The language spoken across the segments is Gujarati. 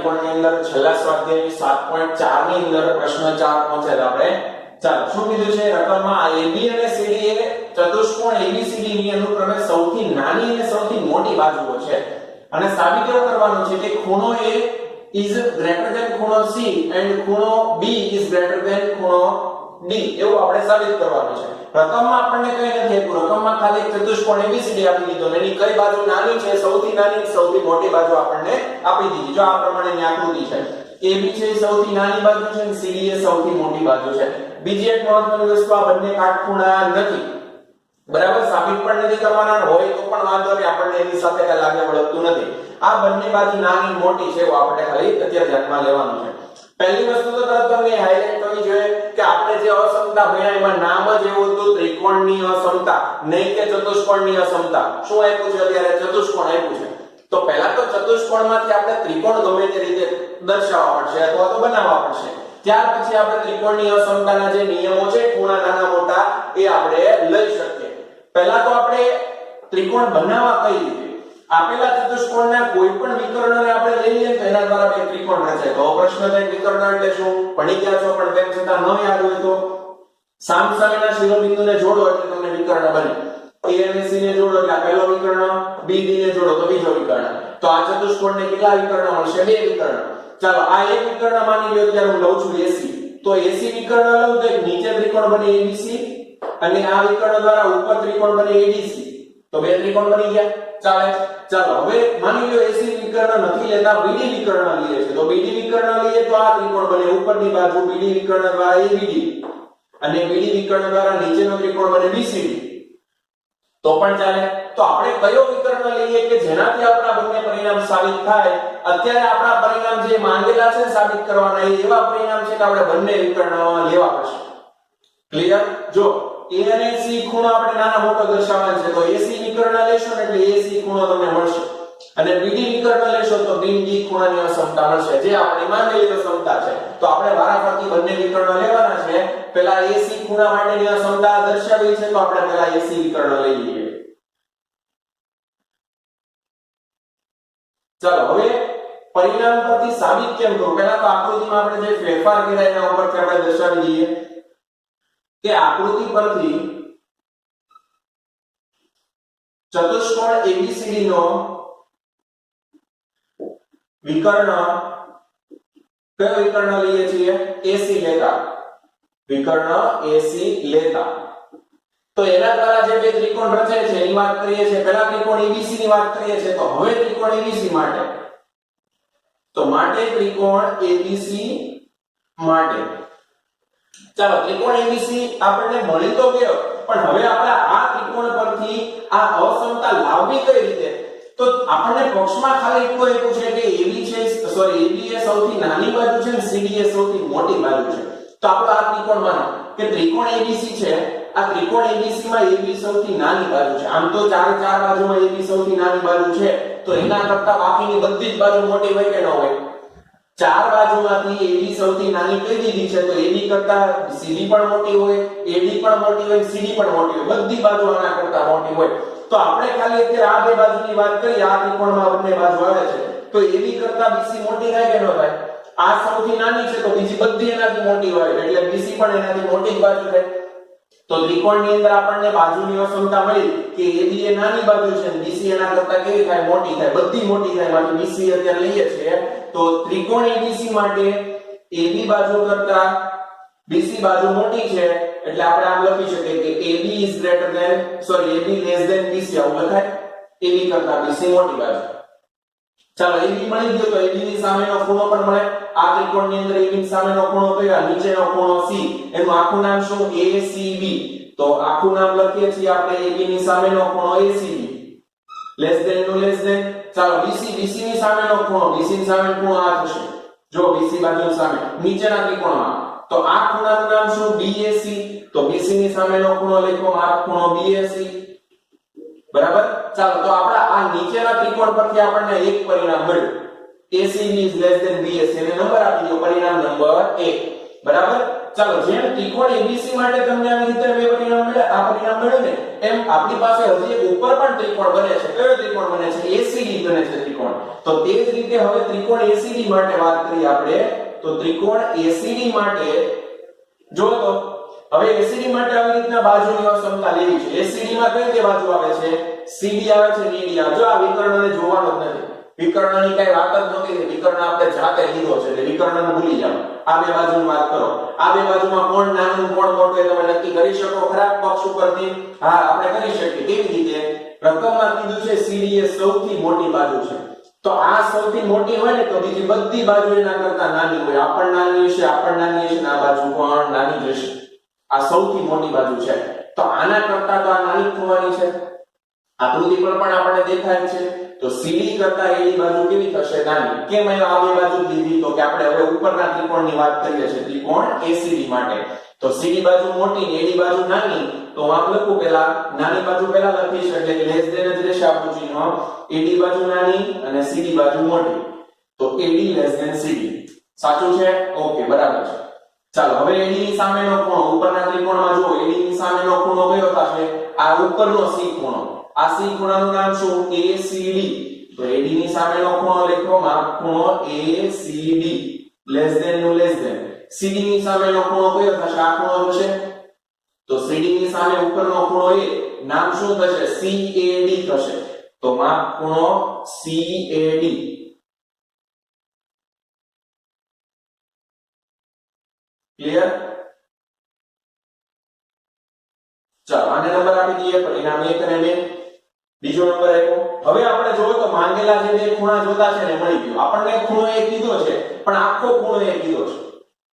ત્રિકોણની અંદર છેલ્લા સ્વાધ્યાયની 7.4 ની અંદર પ્રશ્ન 4 પહોંચેલા આપણે. ચાલો શું કીધું છે રકમમાં AB અને CD એ ચતુષ્કોણ ABCD ની અનુક્રમે સૌથી નાની અને સૌથી મોટી બાજુઓ છે અને સાબિત એવું કરવાનું છે કે ખૂણો A is greater than ખૂણો C and ખૂણો B is greater than ખૂણો D એવું આપણે સાબિત કરવાનું છે. રકમમાં આપણને કઈ નથી આપ્યું, રકમમાં ખાલી એક ચતુષ્કોણ ABCD આપી દીધો અને એની કઈ બાજુ નાની છે, સૌથી નાની સૌથી મોટી બાજુ આપણને આપી દીધી. જો આ પ્રમાણેની આકૃતિ છે, AB છે સૌથી નાની બાજુ છે અને CD એ સૌથી મોટી બાજુ છે. બીજી એક મહત્વની વસ્તુ, આ બંને કાટખૂણા નથી, બરાબર, સાબિત પણ નથી કરવાના, હોય તો પણ વાંધો નહીં, આપણને એની સાથે કઈ લાગે વળગતું નથી. આ બંને બાજુ નાની મોટી છે એવું આપણે ખાલી અત્યારે ધ્યાનમાં લેવાનું છે. પહેલી વસ્તુ તો તમને હાઇલાઇટ કરવી જોઈએ કે આપણે જે અસમતા ભણ્યા એમાં નામ જ એવું હતું ત્રિકોણની અસમતા, નહીં કે ચતુષ્કોણની અસમતા. શું આપ્યું છે અત્યારે? ચતુષ્કોણ આપ્યું છે. તો પહેલા તો ચતુષ્કોણમાંથી આપણે ત્રિકોણ ગમે તે રીતે દર્શાવવા પડશે અથવા તો બનાવવા પડશે. ત્યાર પછી આપણે ત્રિકોણની અસમતાના જે નિયમો છે ખૂણા નાના મોટા એ આપણે લઈ શકીએ. પહેલા તો આપણે ત્રિકોણ બનાવવા કઈ રીતે? આપેલા ચતુષ્કોણના કોઈ પણ વિકર્ણને આપણે લઈ લઈએ તો એના દ્વારા બે ત્રિકોણ રચાય. તો પ્રશ્ન થાય વિકર્ણ એટલે શું? ભણી ગયા છો પણ તેમ છતાં ન યાદ હોય તો સામસામેના શિરોબિંદુને જોડો એટલે તમને વિકર્ણ બને. A અને C ને જોડો એટલે પહેલો વિકર્ણ, B D ને જોડો તો બીજો વિકર્ણ. તો આ ચતુષ્કોણને કેટલા વિકર્ણ મળશે? બે વિકર્ણ. ચાલો આ એક વિકર્ણ માની લ્યો ત્યારે હું લઉં છું AC. તો AC વિકર્ણ લઉં તો નીચે ત્રિકોણ બને ABC અને આ વિકર્ણ દ્વારા ઉપર ત્રિકોણ બને ADC. તો બે ત્રિકોણ બની ગયા. ચાલો હવે માની લ્યો AC વિકર્ણ નથી લેતા, BD વિકર્ણ લઈએ છે. તો BD વિકર્ણ લઈએ તો આ ત્રિકોણ બને ઉપરની બાજુ BD વિકર્ણ દ્વારા ABD અને BD વિકર્ણ દ્વારા નીચેનો ત્રિકોણ બને BCD. તો પણ ચાલે. તો આપણે કયો વિકર્ણ લઈએ કે જેનાથી આપણા બંને પરિણામ સાબિત થાય? અત્યારે આપણા પરિણામ જે માંગેલા છે સાબિત કરવાના એ એવા પરિણામ છે કે આપણે બંને વિકર્ણ લેવા પડશે. ક્લિયર? જો A અને C ખૂણો આપણે નાના મોટો દર્શાવવાનો છે તો AC વિકર્ણ લેશો ને એટલે AC ખૂણો તમને મળશે અને BD વિકર્ણ લેશો તો BD ખૂણાની અસમતા મળશે જે આપણી માંગેલી અસમતા છે. તો આપણે વારાફરતી બંને વિકર્ણ લેવાના છે. પહેલા AC ખૂણા માટેની અસમતા દર્શાવી છે તો આપણે પહેલા AC વિકર્ણ લઈ લઈએ. ચાલો હવે પરિણામ પરથી સાબિત કેમ કરું? પહેલા તો આકૃતિમાં આપણે જે ફેરફાર કર્યા એના ઉપરથી આપણે દર્શાવી દઈએ કે આકૃતિ પરથી ચતુષ્કોણ ABCD નો વિકર્ણ કયો વિકર્ણ લઈએ છીએ? AC લેતા. વિકર્ણ AC લેતા. તો એના દ્વારા જે બે ત્રિકોણ રચે છે એની વાત કરીએ છીએ. પહેલા ત્રિકોણ ABC ની વાત કરીએ છીએ. તો હવે ત્રિકોણ ABC માટે, તો માટે ત્રિકોણ ABC માટે ચાલો ત્રિકોણ ABC આપણને મળી તો ગયો પણ હવે આપણે આ ત્રિકોણ પરથી આ અસમતા લાવવી કઈ રીતે? તો આપણને પક્ષમાં ખાલી એટલું આપ્યું છે કે AB એ સૌથી નાની બાજુ છે અને CD એ સૌથી મોટી બાજુ છે. તો આપણે આ ત્રિકોણ માનો કે ત્રિકોણ ABC છે. આ ત્રિકોણ ABC માં AB સૌથી નાની બાજુ છે. આમ તો ચાર બાજુમાં AB સૌથી નાની બાજુ છે તો એના કરતા બાકીની બધી જ બાજુ મોટી હોય કે ન હોય? ચાર બાજુમાંથી AB સૌથી નાની કઈ દીધી છે તો AB કરતા CD પણ મોટી હોય, AD પણ મોટી હોય, CD પણ મોટી હોય, બધી બાજુ આના કરતા મોટી હોય. તો આપણે ખાલી અત્યારે આ બે બાજુની વાત કરી, આ ત્રિકોણમાં બંને બાજુ આવે છે તો AB કરતા BC મોટી થાય કે ન થાય? આ સૌથી નાની છે તો બીજી બધી એનાથી મોટી હોય એટલે BC પણ એનાથી મોટી જ બાજુ થાય. તો ત્રિકોણની અંદર આપણને બાજુની અસમતા મળી કે AB એ નાની બાજુ છે અને BC એના કરતા કેવી થાય? મોટી થાય, બધી મોટી થાય. બાકી BC અત્યારે લઈએ છીએ તો ત્રિકોણ ABC માટે AB બાજુ કરતા BC બાજુ મોટી છે એટલે આપણે આમ લખી શકીએ કે AB less than BC આવું લખાય. AB કરતા BC મોટી બાજુ. ચાલો AB મળી ગયો તો AB ની સામેનો ખૂણો પણ મળે. આ ત્રિકોણની અંદર AB ની સામેનો ખૂણો કયો? નીચેનો ખૂણો C. એનું આખું નામ શું? ACB. તો આખું નામ લખીએ છીએ આપણે AB ની સામેનો ખૂણો ACB. લેસ ધેન ચાલો BC ની સામેનો ખૂણો, BC ની સામેનો ખૂણો આ થશે. જો BC બાજુની સામે નીચેના ત્રિકોણમાં તો આ ખૂણાનું નામ શું? BAC. તો BC ની સામેનો ખૂણો લખો આ ખૂણો BAC. બરાબર. ચાલો તો આપણા આ નીચેના ત્રિકોણ પરથી આપણને એક પરિણામ મળ્યું. ACB is less than BAC. એને નંબર આપી દો પરિણામ નંબર 1. બરાબર. ચાલો જેમ ત્રિકોણ એબીસી માટે તમને આવી રીતે બે પરિણામ મળ્યા, આ પરિણામ મળ્યું ને, એમ આપણી પાસે હજી એક ઉપર પણ ત્રિકોણ બને છે. કયો ત્રિકોણ બને છે? એસીડી બને છે ત્રિકોણ. તો તે જ રીતે હવે ત્રિકોણ એસીડી માટે વાત કરીએ આપણે. તો ત્રિકોણ એસીડી માટે જો તો હવે એસીડી માટે આવી રીતના બાજુની અસમતા લેવી છે. એસીડી માં કઈ કઈ બાજુ આવે છે? સીડી આવે છે, ડીડી આવે. જો આ વિકર્ણને જોવાનો જ નથી, વિકર્ણની કઈ વાત જ નથી. વિકર્ણ આપણે જાતે લીધો છે એટલે વિકર્ણને ભૂલી જાઓ. આ બે બાજુની વાત કરો. આ બે બાજુમાં કોણ નાનું કોણ મોટું એ તમે નક્કી કરી શકો ખરા પક્ષ ઉપરથી? હા, આપણે કરી શકીએ. કેવી રીતે? રકમમાં કીધું છે સીડી એ સૌથી મોટી બાજુ છે. તો આ સૌથી મોટી હોય ને તો બીજી બધી બાજુ એના કરતા નાની હોય. આ પણ નાની હશે, આ પણ નાની હશે, આ બાજુ પણ નાની જ હશે. આ સૌથી મોટી બાજુ છે. તો આના કરતા તો આ નાની થવાની છે. આકૃતિ પર પણ આપણને દેખાય છે. તો સીડી કરતા એડી બાજુ કેવી થશે? નાની. કેમ આ બે બાજુ લીધી? તો કે આપણે હવે ઉપરના ત્રિકોણની વાત કરીએ છીએ, ત્રિકોણ એસીડી માટે. તો સીડી બાજુ મોટી ને એડી બાજુ નાની. તો આમ લખું, પેલા નાની બાજુ પેલા લખીશ એટલે લેસ ધેન જ રહેશે આપણું ચિહ્ન. એડી બાજુ નાની અને સીડી બાજુ મોટી. તો એડી લેસ ધેન સીડી. સાચું છે? ઓકે, બરાબર છે. ચાલો હવે એડી ની સામેનો ખૂણો ઉપરના ત્રિકોણમાં જો એડી ની સામેનો ખૂણો કયો થશે? આ ઉપરનો સી ખૂણો. આ સી ખૂણાનું નામ શું? એસીડી. તો એડી ની સામેનો ખૂણો લખો માપ ખૂણો એસીડી લેસ ધેન નું લેસ ધેન. સીડી ની સામેનો ખૂણો કયો થશે? આ ખૂણો થશે. તો સીડી ની સામે ઉપરનો ખૂણો એ નામ શું થશે? સીએડી થશે. તો માપ ખૂણો સીએડી. ક્લિયર? ચાલો આને નંબર આપી દઈએ. પરિણામ 1 અને 2. બીજો નંબર આપ્યો. હવે આપણે જોઈએ તો માંગેલા જે બે ખૂણા જોતા છે ને મળી ગયો. આપણને ખૂણો એક કીધો છે પણ આખો ખૂણો એક કીધો છે.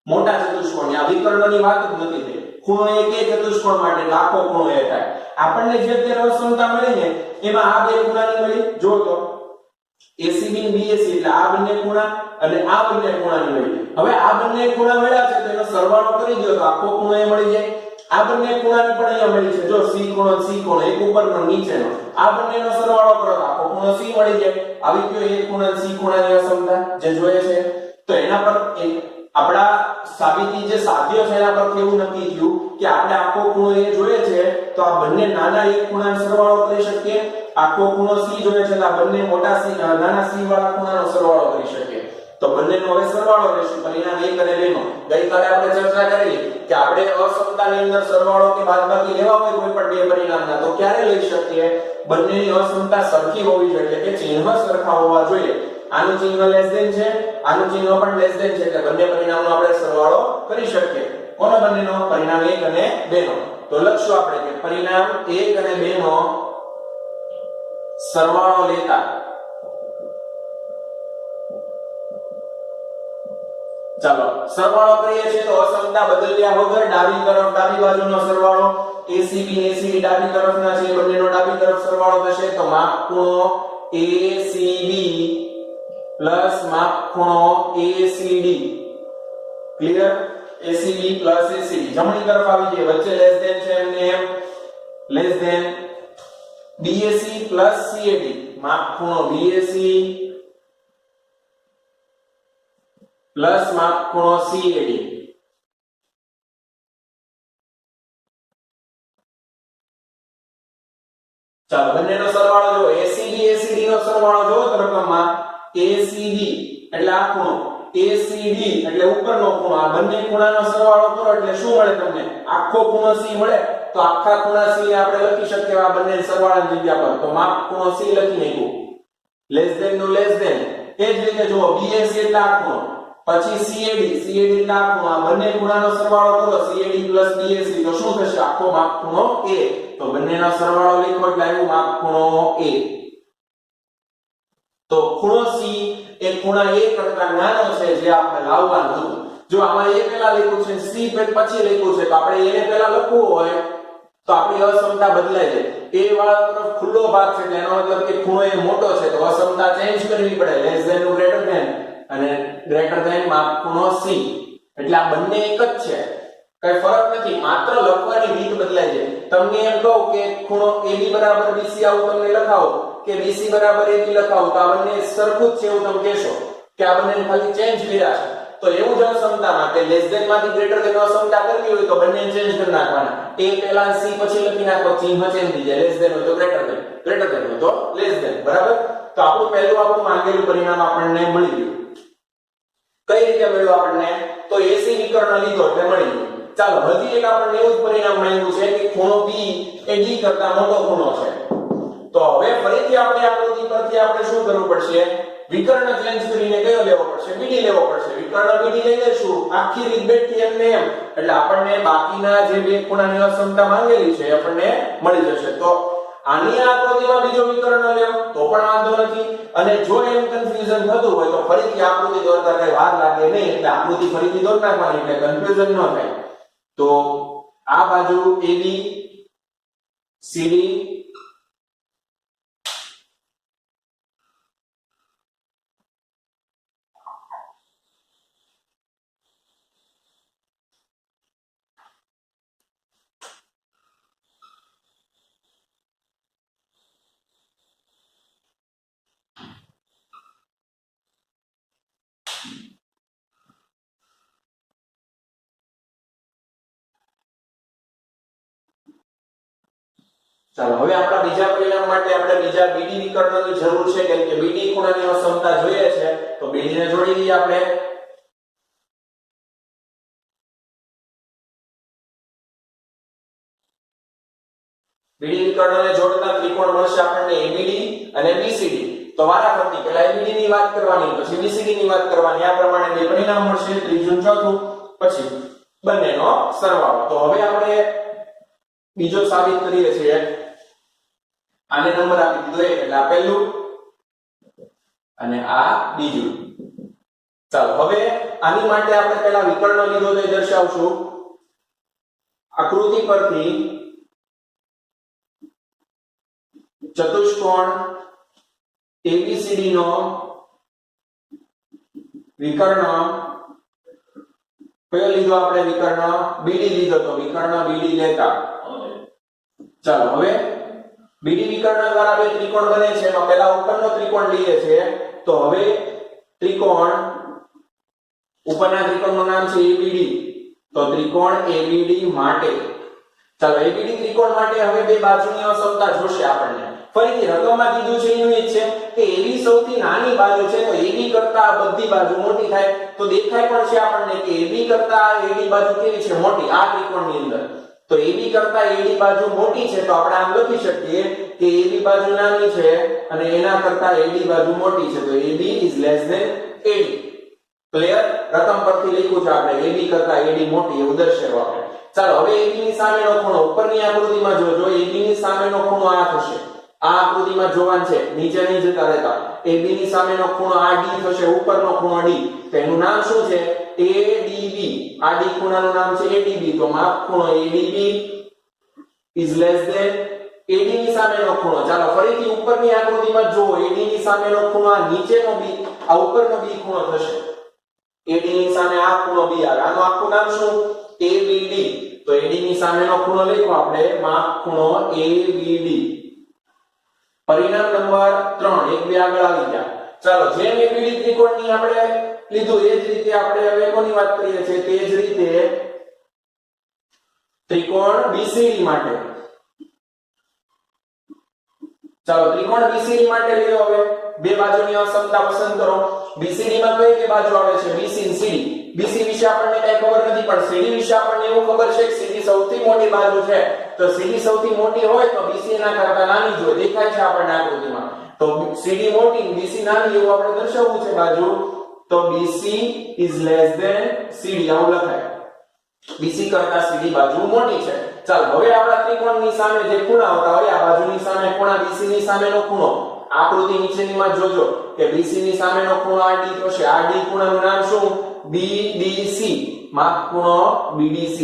મોટા ચતુષ્કોણની આ વિકર્ણની વાત જ નથી થઈ. ખૂણો એક એ ચતુષ્કોણ માટે આખો ખૂણો એ થાય. આપણને જે અત્યારે અસમતા મળી ને એમાં આ બે ખૂણાની મળી. જો તો એસીબી અને બીએસી એટલે આ બંને ખૂણા અને આ બંને ખૂણાની મળી. હવે આ બંને ખૂણા મળ્યા છે તો એનો સરવાળો કરી દો તો આખો ખૂણો એ મળી જાય. આ બંને ખૂણાની પણ અહીંયા મળી છે. જો સી ખૂણો એક ઉપરનો નીચેનો. આ બંનેનો સરવાળો કરો તો આખો ખૂણો સી મળી જાય. આવી ગયો એક ખૂણા સી ખૂણાની અસમતા જે જોઈએ છે. તો એના પર આપડા સાબિતી જે સાધ્ય છે એના પર કેવું નક્કી થયું કે આપણે આખો ખૂણો એ જોઈએ છે તો આ બંને નાના એક ખૂણાનો સરવાળો કરી શકીએ. આખો ખૂણો સી જોઈએ છે તો આ બંને મોટા સી નાના સી વાળા ખૂણાનો સરવાળો કરી શકીએ. તો બંનેનો હવે સરવાળો લેશું. પરિણામ 1 અને 2 નો. ગઈકાલે આપણે ચર્ચા કરી કે આપણે અસમતાની અંદર સરવાળો કે બાદબાકી લેવા હોય કોઈ પણ બે પરિણામના તો ક્યારે લઈ શકીએ? બંનેની અસમતા સરખી હોવી જોઈએ કે ચિહ્ન સરખા હોવા જોઈએ. આનું ચિહ્ન લેસ ધેન છે, આનું ચિહ્ન પણ લેસ ધેન છે એટલે બંને પરિણામનો આપણે સરવાળો કરી શકીએ. કોનો બંનેનો? પરિણામ 1 અને 2 નો. તો લખશું આપણે કે પરિણામ 1 અને 2 નો સરવાળો લેતા ચાલો સરવાળો કરીએ છીએ તો અસમતા બદલ્યા વગર ડાબી તરફ ડાબી બાજુનો સરવાળો એસીબી ને એસીડી ડાબી તરફના છે બંનેનો ડાબી તરફ સરવાળો થશે. તો માપ ખૂણો એસીબી પ્લસ માપ ખૂણો ACD. Clear? ACB plus ACD જમણી તરફ આવી જાય. વચ્ચે લેસ ધેન છે એમને એમ less than BAC plus CAD. માપ ખૂણો બીએસી પ્લસ માપ ખૂણો સીએડી. ચાલો બંનેનો સરવાળો જો એસીબી એસીડી નો સરવાળો જો તો રકમમાં એસીબી એટલે આ ખૂણો એસીડી એટલે ઉપરનો ખૂણો. આ બંને ખૂણાનો સરવાળો કરો એટલે શું મળે તમને? આખો ખૂણો સી મળે. તો આખા ખૂણા સી આપણે લખી શકીએ આ બંને સરવાળાની જગ્યા પર. તો માપ ખૂણો સી લખી નાખ્યું. લેસ ધેન નું લેસ ધેન. એ જ રીતે જો બીએસી એટલે આ ખૂણો પછી સીએડી એટલે આ ખૂણો. આ બંને ખૂણાનો સરવાળો કરો સીએડી પ્લસ બીએસી તો શું થશે? આખો માપ ખૂણો એ. તો બંનેનો સરવાળો લખો એટલે આવ્યું માપ ખૂણો એ. તો ખૂણો સી એ ખૂણા એ કરતા નાનો છે જે આપણે લાવવાનું હતું. જો આમાં એ પહેલા લખ્યું છે સી પછી લખ્યું છે તો આપણે એને પહેલા લખવું હોય તો આપણી અસમતા બદલાઈ જાય. એ વાળા તરફ ખુલ્લો ભાગ છે તેનો મતલબ કે ખૂણો એ મોટો છે તો અસમતા ચેન્જ કરવી પડે. લેસ ધેન નું ગ્રેટર ધેન અને ગ્રેટર ધેન માપ ખૂણો સી. એટલે આ બંને એક જ છે, કઈ ફરક નથી, માત્ર લખવાની રીત બદલાઈ જાય. તમને એમ કહું કે ખૂણો AB બરાબર BC આવું તમને લખાવો કે BC બરાબર AB લખાવો તો આ બંને સરખું જ છે એવું તમે કહેશો કે આ બંને ખાલી ચેન્જ કર્યા છે. તો એવું જ અસમતામાં કે લેસ ધેન માંથી ગ્રેટર ધેન અસમતા કરવી હોય તો બંને ચેન્જ કરી નાખવાના. a પહેલા c પછી લખી નાખો, ચિહ્ન ચેન્જ થઈ જાય. લેસ ધેન હોય તો ગ્રેટર ધેન, ગ્રેટર ધેન હોય તો લેસ ધેન. બરાબર? તો આપણું માંગેલું પરિણામ આપણને મળી ગયું. કઈ રીતે મળ્યું આપણને? તો AC વિકર્ણ લીધો એટલે મળી ગયું. ચાલો હજી એક આપણને એવું જ પરિણામ મળ્યું છે કે ખૂણો B એ D કરતા મોટો ખૂણો છે. તો હવે ફરીથી આપણે આકૃતિ પરથી આપણે શું કરવું પડશે? વિકર્ણ ચેન્જ કરીને કયો લેવો પડશે? BD લેવો પડશે. વિકર્ણ BD લઈ લેશું આખી રીત બેઠી એમને એમ, એટલે આપણને બાકીના જે બે ખૂણાની અસમતા માંગેલી છે આપણને મળી જશે. તો આની આકૃતિમાં બીજો વિકર્ણ લેવો તો પણ વાંધો નથી. અને જો એમ કન્ફ્યુઝન થતું હોય તો ફરીથી આકૃતિ દોરતા કઈ વાર લાગે નહીં, એટલે આકૃતિ ફરીથી દોર નાખવાની એટલે કન્ફ્યુઝન ન થાય. તો આ બાજુ AB CD ચાલો હવે આપણા બીજા પરિણામ માટે આપણે બીજા BD વિકર્ણની જરૂર છે, કેમ કે BD ખૂણાની અસમતા જોઈએ છે. તો BD ને જોડી દઈએ આપણે. BD વિકર્ણને જોડતા ત્રિકોણ મળશે આપણને ABD અને BCD. તો વારાફરતી પહેલા ABD ની વાત કરવાની, પછી BCD ની વાત કરવાની. આ પ્રમાણે બે પરિણામ મળશે, ત્રીજું ચોથું, પછી બંનેનો સરવાળો. તો હવે આપણે બીજો સાબિત કરીએ છીએ. આને નંબર આપી દીધો એટલે આ પહેલું અને આ બીજું. ચાલો હવે આની માટે આપણે પહેલા વિકર્ણ લીધો તો દર્શાવશું. આકૃતિ પરથી ચતુષ્કોણ ABCD નો વિકર્ણ કયો લીધો આપણે? વિકર્ણ BD લીધો. તો વિકર્ણ BD લેતા ચાલો હવે BD વિકર્ણ દ્વારા બે ત્રિકોણ બને છે. એમાં પહેલા ઉપરનો ત્રિકોણ લઈએ છીએ. તો હવે ત્રિકોણ ઉપરના ત્રિકોણનું નામ છે ABD. તો ત્રિકોણ ABD માટે ચાલો ABD ત્રિકોણ માટે હવે બે બાજુની અસમતા જોશે આપણને. ફરીથી રકમમાં કીધું છે એનું એ છે કે AB સૌથી નાની બાજુ છે, તો AB કરતા બધી બાજુ મોટી થાય. તો દેખાય પણ છે આપણને કે AB કરતા AD બાજુ કેવી છે? મોટી. આ ત્રિકોણની અંદર તો AB કરતા AD બાજુ મોટી છે, તો આપણે આમ લખી શકીએ કે AB બાજુ નાની છે અને એના કરતા AD બાજુ મોટી છે. તો AB is less than AD. Clear? રકમ પરથી લખ્યું છે આપણે AB કરતા AD મોટી એવું દર્શાવવા આપણે. ચાલો હવે AB ની સામેનો ખૂણો ઉપરની આકૃતિમાં જોજો. AB ની સામેનો ખૂણો આ થશે. આ આકૃતિમાં જોવાનું છે, નીચે નહીં જતા રહેતા. AB ની સામેનો ખૂણો આ D થશે, ઉપરનો ખૂણો D. તો એનું નામ શું છે? ADB. આ D ખૂણાનું નામ છે ADB. તો માપ ખૂણો ADB is less than AD ની સામેનો ખૂણો. ચાલો ફરીથી ઉપરની આકૃતિમાં જો AD ની સામેનો ખૂણો આ નીચેનો B, આ ઉપરનો B ખૂણો થશે. AD ની સામે આ ખૂણો B આવે. આનું આખું નામ શું? ABD. તો AD ની સામેનો ખૂણો લખો આપણે માપ ખૂણો ABD. પરિણામ નંબર 3 એક બે આગળ આવી ગયા. ચાલો જેમ ABD ત્રિકોણની આપણે લીધું એ જ રીતે આપણે હવે કોની વાત કરીએ છીએ? તે જ રીતે ત્રિકોણ BCD માટે. ચાલો ત્રિકોણ BCD માટે લ્યો. હવે બે બાજુની અસમતા પસંદ કરો. BCD માં કઈ કઈ બાજુ આવે છે? BC અને CD. BC વિશે આપણને કઈ ખબર નથી, પણ CD વિશે આપણને એવું ખબર છે કે CD સૌથી મોટી બાજુ છે. તો CD સૌથી મોટી હોય તો BC એના કરતા નાની જોઈએ. દેખાય છે આપણને આકૃતિમાં. તો CD મોટી BC નાની એવું આપણે દર્શાવવું છે બાજુ. તો BC is less than CD આવું લખાય. BC કરતા CD બાજુ મોટી છે. ચાલો હવે આપણા ત્રિકોણની સામે જે ખૂણા હતા હોય, આ બાજુની સામે ખૂણા BC ની સામેનો ખૂણો આકૃતિ નીચેનીમાં જોજો કે BC ની સામેનો ખૂણો આ D થશે. આ D ખૂણાનું નામ શું? BDC. માપ ખૂણો BDC.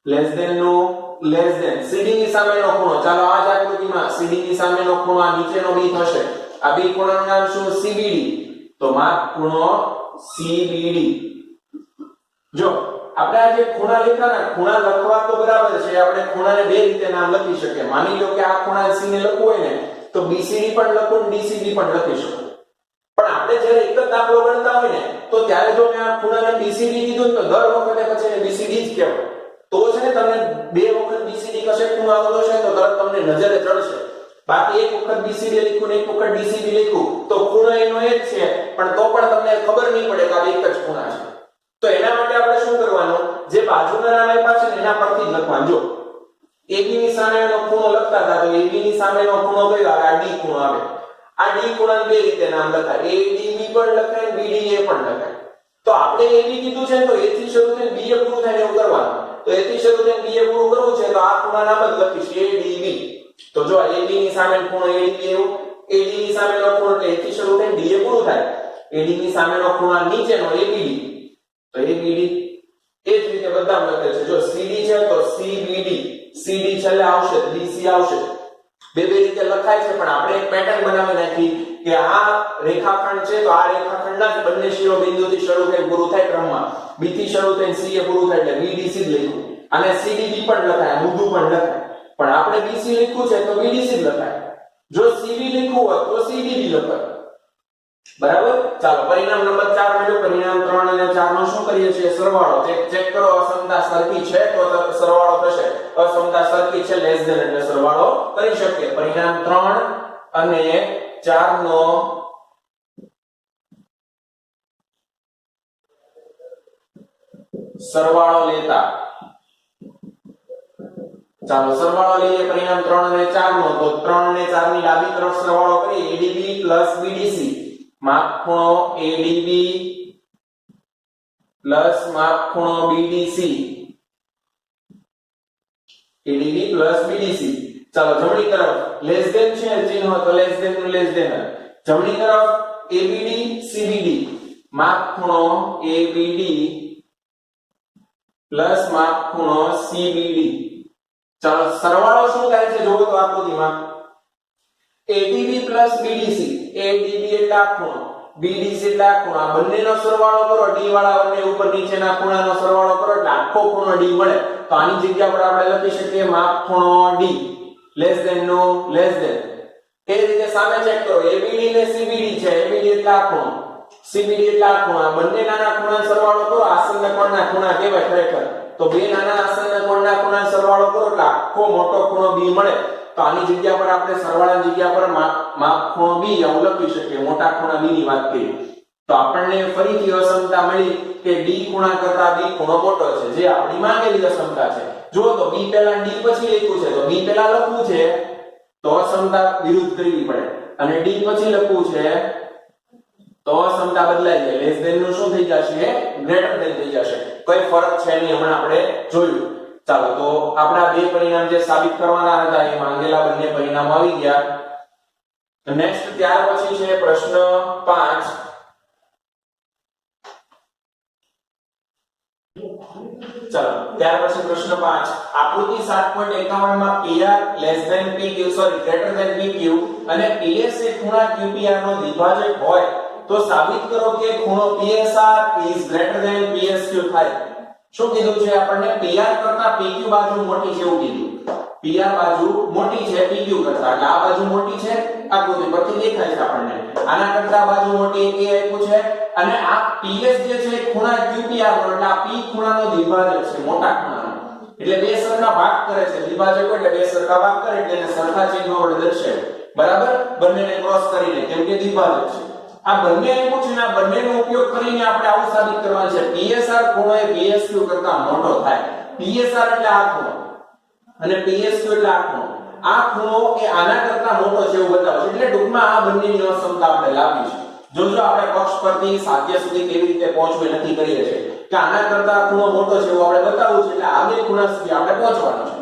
લેસ ધેન નો લેસ ધેન. CD ની સામેનો ખૂણો, ચાલો આ જ આકૃતિમાં CD ની સામેનો ખૂણો આ નીચેનો B થશે. આ B ખૂણાનું નામ શું? CBD. તો માપ ખૂણો CBD. જો આપણે આ જે ખૂણા લખ્યા, ખૂણા લખવા તો બરાબર છે, આપણે ખૂણાને બે રીતે નામ લખી શકીએ. માની લો કે આ ખૂણા C ને લખવું હોય ને તો BCD પણ લખો ને DCB પણ લખી શકો. પણ આપણે જ્યારે એક જ દાખલો ગણતા હોય ને તો ત્યારે જો મેં આ ખૂણાને BCD કીધું તો દર વખતે પછી એને BCD જ કહેવાય. તો છે ને તમને બે વખત BCD કશે ખૂણો આવેલો છે તો તરત તમને નજરે ચડશે. બાકી એક વખત BCD લખ્યું ને એક વખત DCB લખ્યું તો ખૂણો એનો એક છે, પણ તો પણ તમને ખબર નહીં પડે કે આ એક જ ખૂણા છે. તો એના માટે આપણે શું કરવાનું, જે બાજુના નામ આપ્યા છે ને એના પરથી જ લખવાનું. જો AB ની સામેનો ખૂણો લખતા હતા તો AB ની સામેનો ખૂણો કયો આવે? આ D ખૂણો આવે. આ D ખૂણાને બે રીતે નામ લખાય, ADB પણ લખાય, BDA પણ લખાય. તો આપણે AB કીધું છે તો A થી શરૂ થઈને BA પૂરું થાય એવું કરવાનું. તો A થી શરૂ થઈને BA પૂરું કરવું છે તો આ ખૂણા નામ જ લખીશ ADB. તો જો AB ની સામેનો ખૂણો ADB એવું, AD ની સામેનો ખૂણો એટલે A થી શરૂ થઈને DA પૂરું થાય, AD ની સામેનો ખૂણો નીચેનો ABD તો ABD. એ જ રીતે બધામાં લખેલ છે. જો CD છે તો CBD, CD છેલ્લે આવશે, DC આવશે. બે રીતે લખાય છે, પણ આપણે એક પેટર્ન બનાવી નાખી કે આ રેખાખંડ છે તો આ રેખાખંડના જ બંને શિરોબિંદુથી શરૂ થઈને પૂરું થાય ક્રમમાં. B થી શરૂ થઈને C એ પૂરું થાય એટલે BDC જ લખ્યું. અને CDB પણ લખાય, મુદ્દુ પણ લખાય. પણ આપણે BC લખ્યું છે તો BDC જ લખાય. જો CB લખ્યું હોત તો CDB લખાય. બરાબર. ચાલો પરિણામ નંબર 4 મેળવો. પરિણામ 3 અને 4 નો શું કરીએ છીએ? સરવાળો. ચેક કરો અસમતા સરખી છે તો સરવાળો થશે, અસમતા સરખી છે લેસ ધેન એટલે સરવાળો કરી શકીએ. પરિણામ 3 અને 4 નો સરવાળો લેતા, ચાલો સરવાળો લઈએ પરિણામ 3 અને 4 નો. તો 3 અને 4 ની ડાબી તરફ સરવાળો કરીએ. ADB BDC માપ ખૂણો ADB માપ ખૂણો BDC, ADB BDC. ચાલો જમણી તરફ લેસ ધેન છે ચિહ્ન તો લેસ ધેન નું લેસ ધેન. જમણી તરફ ABD CBD માપ ખૂણો ABD માપ ખૂણો CBD. ચાલો સરવાળો શું થાય છે જોવો તો આકૃતિમાં. ADB BDC, ADB એટલે આ ખૂણો, BDC એટલે આ ખૂણો. આ બંનેનો સરવાળો કરો, D વાળા બંને ઉપર નીચેના ખૂણાનો સરવાળો કરો એટલે આખો ખૂણો D મળે. તો આની જગ્યા પર આપણે લખી શકીએ માપ ખૂણો D લેસ ધેન નો લેસ ધેન. એ રીતે સામે ચેક કરો. ABD ને CBD છે, ABD એટલે આ ખૂણો, CBD એટલે આ ખૂણો. આ બંને નાના ખૂણાનો સરવાળો કરો, આસન્ન કોણના ખૂણા કહેવાય ખરેખર. તો બે નાના આસન્ન કોણના ખૂણાનો સરવાળો કરો એટલે આખો મોટો ખૂણો B મળે. તો આની જગ્યા પર આપણે સરવાળાની જગ્યા પર માપ ખૂણો B આવું લખી શકીએ, મોટા ખૂણા B ની વાત કરીએ. તો આપણને ફરીથી અસમતા મળી કે D ખૂણા કરતા B ખૂણો મોટો છે, જે આપણી માંગેલી અસમતા છે. જો તો B પહેલા D પછી લખ્યું છે તો B પહેલા લખવું છે તો અસમતા વિરુદ્ધ કરવી પડે, અને D પછી લખવું છે તો અસમતા બદલાઈ જાય. લેસ ધેન નું શું થઈ જશે? ગ્રેટર ધેન થઈ જશે. કોઈ ફરક છે નહીં, હમણાં આપણે જોયું. ચાલો તો આપણા બે પરિણામ જે સાબિત કરવાના હતા એ માંગેલા બંને પરિણામ આવી ગયા. નેક્સ્ટ ત્યાર પછી છે પ્રશ્ન 5. ચાલો ત્યાર પછી પ્રશ્ન 5. આકૃતિ 7.51 માં PR less than PQ greater than PQ અને PS એ ખૂણા QPR નો દ્વિભાજક હોય તો સાબિત કરો કે ખૂણો PSR is greater than PSQ થાય. શું કીધું છે આપણને? PR કરતા PQ બાજુ મોટી છે એવું કીધું. PR બાજુ મોટી છે PQ કરતા, એટલે આ બાજુ મોટી છે, આકૃતિ પરથી દેખાય છે આપણને. આના કરતા બાજુ મોટી એ આપ્યું છે, અને આ PS જે છે ખૂણા QPR નો, એટલે આ P ખૂણાનો દ્વિભાજક છે, મોટા ખૂણાનો. એટલે બે સરખા ભાગ કરે છે, દ્વિભાજક એટલે બે સરખા ભાગ કરે એટલે એને સરખા ચિહ્નો વડે દર્શાવે. બરાબર. બંનેને ક્રોસ કરીને, કેમ કે દ્વિભાજક છે. આ બંને આપ્યું છે ને આ બંનેનો ઉપયોગ કરીને આપણે આવું સાબિત કરવાનું છે PSR ખૂણો એ PSQ કરતા મોટો થાય. PSR એટલે આ ખૂણો અને PSQ એટલે આ ખૂણો. આ ખૂણો એ આના કરતા મોટો છે એવું બતાવે છે. એટલે ટૂંકમાં આ બંનેની અસમતા આપણે લાવી છે. જોજો આપણે પક્ષ પરથી સાધ્ય સુધી કેવી રીતે પહોંચવું નક્કી કરીએ છીએ કે આના કરતા ખૂણો મોટો છે એવું આપણે બતાવવું છે. એટલે આ બે ખૂણા સુધી આપણે પહોંચવાનું છે.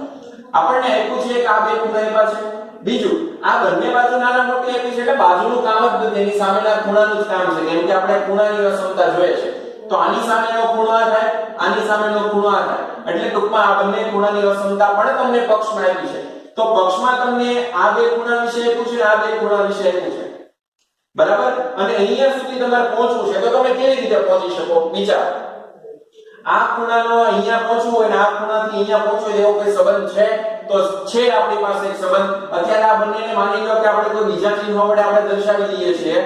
આપણને આપ્યું છે કે આ બે ખૂણા આપ્યા છે. બીજું, આ બંને બાજુ નાના મોટી આપી છે એટલે બાજુનું કામ જ નથી, એની સામેના ખૂણાનું જ કામ છે. કેમ કે આપણે ખૂણાની અસમતા જોઈએ છે. તો આની સામેનો ખૂણો આ થાય, આની સામેનો ખૂણો આ થાય. એટલે ટૂંકમાં આ બંને ખૂણાની અસમતા પણ તમને પક્ષમાં આપી છે. તો પક્ષમાં તમને આ બે ખૂણા વિશે આપ્યું છે, આ બે ખૂણા વિશે આપ્યું છે. બરાબર. અને અહીંયા સુધી તમારે પહોંચવું છે તો તમે કેવી રીતે પહોંચી શકો? વિચારો. આ ખૂણાનો અહીંયા પહોંચવું હોય ને આ ખૂણાથી અહીંયા પહોંચવું એવો કોઈ સંબંધ છે? તો છે આપણી પાસે એક સંબંધ. અત્યારે આ બંનેને માની લો કે આપણે કોઈ બીજા ચિહ્નો વડે આપણે દર્શાવી દઈએ છીએ.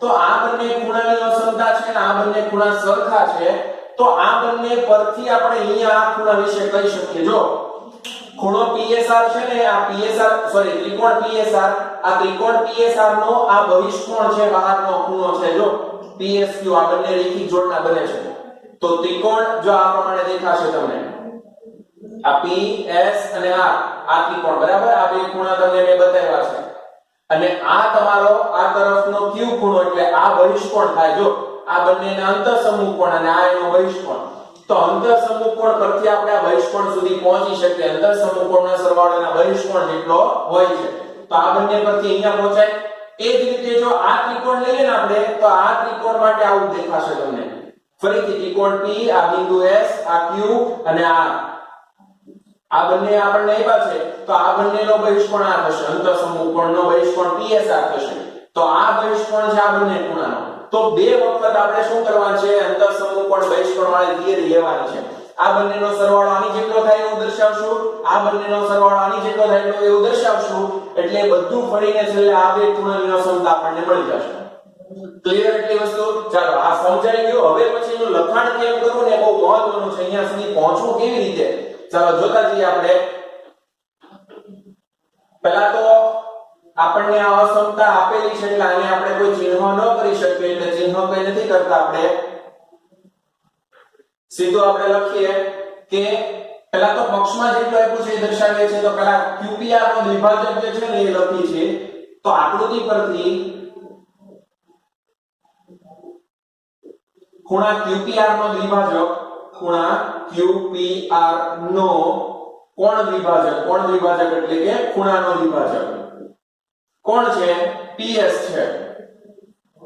તો આ બંને ખૂણાની અસમતા છે અને આ બંને ખૂણા સરખા છે, તો આ બંને પરથી આપણે અહીંયા આ ખૂણા વિશે કહી શકીએ. જો ખૂણો PSR છે ને, આ PSR સોરી ત્રિકોણ PSR, આ ત્રિકોણ PSR નો આ બહિષ્કોણ છે, બહારનો ખૂણો છે. જો PSQ આ બંને રેખિક જોડના બને છે, તો ત્રિકોણ જો આ પ્રમાણે દેખાશે તમને, આ PS અને આ ત્રિકોણ બરાબર, આ બે ખૂણા તમને મેં બતાવ્યા છે, અને આ તમારો આ તરફનો Q ખૂણો એટલે આ બહિષ્કોણ થાય. જો આ બંનેના અંતઃસમૂહ કોણ અને આ એનો બહિષ્કોણ, તો અંતઃસમૂહ કોણ પરથી આપણે આ બહિષ્કોણ સુધી પહોંચી શકીએ. અંતઃસમૂહ કોણના સરવાળાના બહિષ્કોણ જેટલો હોય છે, તો આ બંને પરથી અહીંયા પહોંચાય. એ જ રીતે જો આ ત્રિકોણ લઈએ ને આપણે, તો આ ત્રિકોણ માટે આવું દેખાશે તમને. ફરીથી ત્રિકોણ P, આ બિંદુ S, આ Q અને આ બંને આપણને આપ્યા છે, તો આ બંનેનો બહિષ્કોણ આ થશે, અંતઃસમૂહ કોણનો બહિષ્કોણ PSR થશે. તો આ બહિષ્કોણ છે આ બંને ખૂણાનો. તો બે વખત આપણે શું કરવાનું છે, અંતઃસમૂહ કોણ બહિષ્કોણ વાળી થિયરી લેવાની છે. આ બંનેનો સરવાળો આની જેટલો થાય એવું દર્શાવશું, આ બંનેનો સરવાળો આની જેટલો થાય એવું દર્શાવશું, એટલે બધું ફરીને છેલ્લે આ બે ખૂણાની અસમતા આપણને મળી જશે. ક્લિયર એટલી વસ્તુ? ચાલો આ સમજાઈ ગયું. હવે પછીનું લખાણ કેમ કરવું ને બહુ મહત્વનું છે. અહીંયા સુધી પહોંચવું કેવી રીતે, ચાલો જોતા જઈએ આપણે. પહેલા તો આપણને આ અસમતા આપેલી છે એટલે આને આપણે કોઈ ચિહ્ન ન કરી શકીએ, એટલે ચિહ્ન કઈ નથી કરતા આપણે, સીધું આપણે લખીએ કે પહેલા તો પક્ષમાં જેટલું આપ્યું છે એ દર્શાવીએ છીએ. તો પહેલા QPR નો દ્વિભાજક જે છે ને એ લખી છે. તો આકૃતિ પરથી ખૂણા QPR નો દ્વિભાજક, ખૂણા QPR નો કોણ દ્વિભાજક, કોણ દ્વિભાજક એટલે કે ખૂણાનો દ્વિભાજક કોણ છે? PS છે,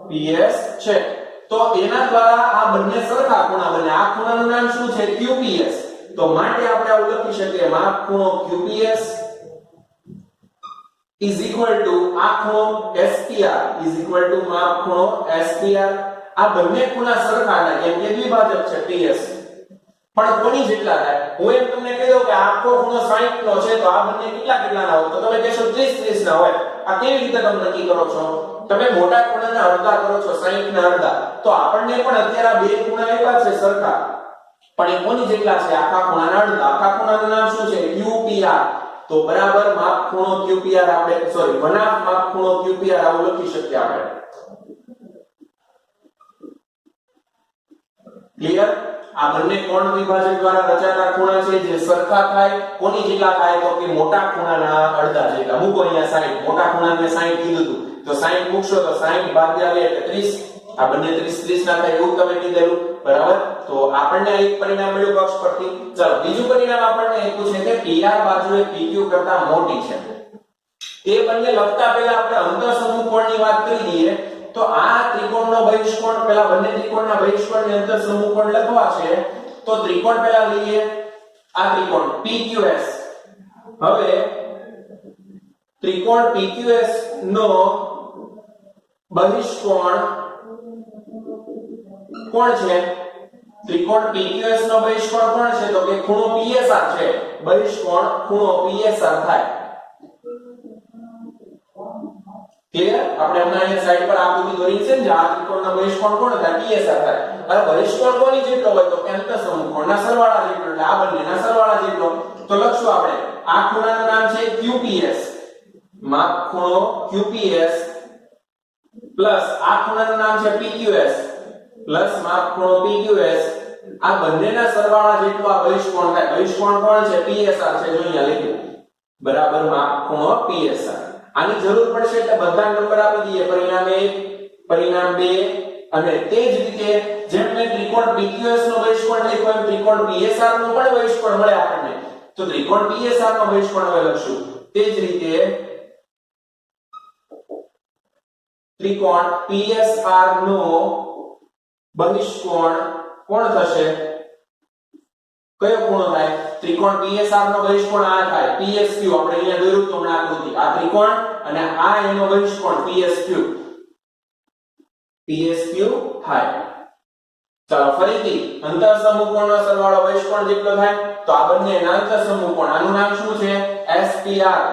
PS છે. તો એના દ્વારા આ બંને સરખા ખૂણા બને. આ ખૂણાનું નામ શું છે? QPS. તો માટે આપણે આવું લખી શકીએ, માપ ખૂણો QPS is equal to આ ખૂણો SPR is equal to માપ ખૂણો SPR. આ બંને ખૂણા સરખા થાય કેમ કે દ્વિભાજક છે PS. પણ કોની જેટલા થાય? હું એમ તમને કહી દઉં કે આખો ખૂણો 60 નો છે, તો આ બંને કેટલા ના હોય? તો તમે કહેશો 30 ના હોય. આ કેવી રીતે તમે નક્કી કરો છો? તમે મોટા ખૂણાના અડધા કરો છો, 60 ના અડધા. તો આપણને પણ અત્યારે આ બે ખૂણા આપ્યા છે સરખા, પણ એ કોની જેટલા છે? આખા ખૂણાના અડધા. આખા ખૂણાનું નામ શું છે? QPR. તો બરાબર માપ ખૂણો QPR આપણે સોરી વનાફ માપ ખૂણો QPR આવું લખી શકીએ આપણે. ક્લિયર? આ બંને કોણ દ્વિભાજક દ્વારા રચાતા ખૂણા છે જે સરખા થાય. કોની જેટલા થાય? તો કે મોટા ખૂણાના અડધા જેટલા. મૂકો અહીંયા 60, મોટા ખૂણાને 60 કીધું હતું, તો 60 મૂકશો તો 60 ભાગ્યા 2 એટલે 30. આ બંને 30 ના થાય એવું તમે કીધેલું બરાબર. તો આપણને એક પરિણામ મળ્યું પક્ષ પરથી. ચાલો બીજું પરિણામ આપણને એ પૂછે કે PR બાજુ એ PQ કરતા મોટી છે. એ બંને લખતા પહેલા આપણે અંતઃસમૂહ કોણની વાત કરી દઈએ. તો આ ત્રિકોણનો બહિષ્કોણ, પહેલા બંને ત્રિકોણના બહિષ્કોણની અંતઃસમૂહ કોણ લખવા છે. તો ત્રિકોણ પહેલા લઈએ, આ ત્રિકોણ PQS. હવે ત્રિકોણ PQS નો બહિષ્કોણ કોણ છે? ત્રિકોણ PQS નો બહિષ્કોણ કોણ છે? તો કે ખૂણો PSR છે. બહિષ્કોણ ખૂણો PSR થાય. ક્લિયર? આપણે હમણાં અહીંયા સાઈડ પર આકૃતિ દોરી છે ને, આ ત્રિકોણનો બહિષ્કોણ કોણ થાય? PSR થાય. અને બહિષ્કોણ કોની જેટલો હોય? તો કે અંતઃસમૂહ કોણના સરવાળા જેટલો, એટલે આ બંનેના સરવાળા જેટલો. તો લખશું આપણે આ ખૂણાનું નામ છે QPS, માપ ખૂણો QPS પ્લસ આ ખૂણાનું નામ છે PQS પ્લસ માપ ખૂણો PQS. આ બંનેના સરવાળા જેટલો આ બહિષ્કોણ થાય. બહિષ્કોણ કોણ છે? PSR છે. જો અહીંયા લખ્યું બરાબર માપ ખૂણો PSR. આની જરૂર પડશે એટલે બધા નંબર આપી દઈએ, પરિણામ 1, પરિણામ 2, અને તે જ રીતે જેમ મેં ત્રિકોણ PQS નો બહિષ્કોણ લખ્યો એમ ત્રિકોણ PSR નો પણ બહિષ્કોણ મળે આપણને. તો ત્રિકોણ PSR નો બહિષ્કોણ હવે લખશું. તે જ રીતે ત્રિકોણ PSR નો બહિષ્કોણ કોણ થશે? કયો ખૂણો થાય? ત્રિકોણ PSR નો બહિષ્કોણ આ થાય, PSQ. આપણે અહીંયા દોર્યું તો હમણાં આકૃતિ, આ ત્રિકોણ અને આ એનો બહિષ્કોણ PSQ. PSQ થાય. ચાલો ફરીથી અંતઃસમૂહ કોણનો સરવાળો બહિષ્કોણ જેટલો થાય. તો આ બંનેના અંતઃસમૂહ કોણ, આનું નામ શું છે? SPR.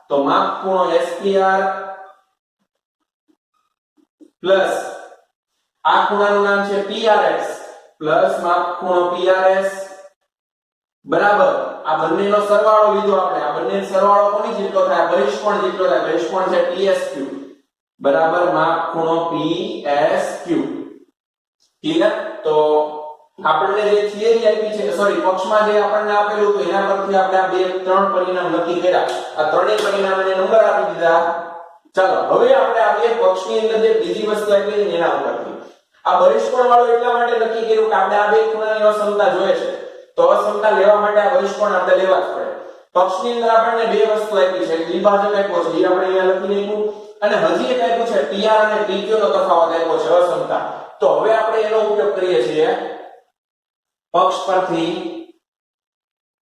તો માપ ખૂણો SPR પ્લસ આ ખૂણાનું નામ છે PRS પ્લસ માપ ખૂણો PRS બરાબર આ બંનેનો સરવાળો લીધો આપણે આ બંનેનો સરવાળો કોની જેટલો થાય બહિષ્કોણ જેટલો થાય બહિષ્કોણ છે TSQ બરાબર માપ ખૂણો PSQ ક્લિયર તો આપણને જે થિયરી આપી છે સોરી પક્ષમાં જે આપણને આપેલું હતું એના પરથી આપણે આ બે ત્રણ પરિણામ નક્કી કર્યા આ ત્રણેય પરિણામને નંબર આપી દીધા ચાલો હવે આપણે આ બે પક્ષની અંદર જે બીજી વસ્તુ આપી છે એના ઉપરથી આ બહિષ્કોણ વાળો એટલા માટે નક્કી કર્યું કે આપણે આ બે ખૂણાની અસમતા જોઈએ છે તો અસમતા લેવા માટે આ બહિષ્કોણ આપણે લેવા જ પડે પક્ષની અંદર આપણને બે વસ્તુ આપી છે વિભાજક આપ્યો છે એ આપણે અહીંયા લખી નાખ્યું અને હજી એક આપ્યું છે PR અને PQ નો તફાવત આપ્યો છે અસમતા તો હવે આપણે એનો ઉપયોગ કરીએ છીએ પક્ષ પરથી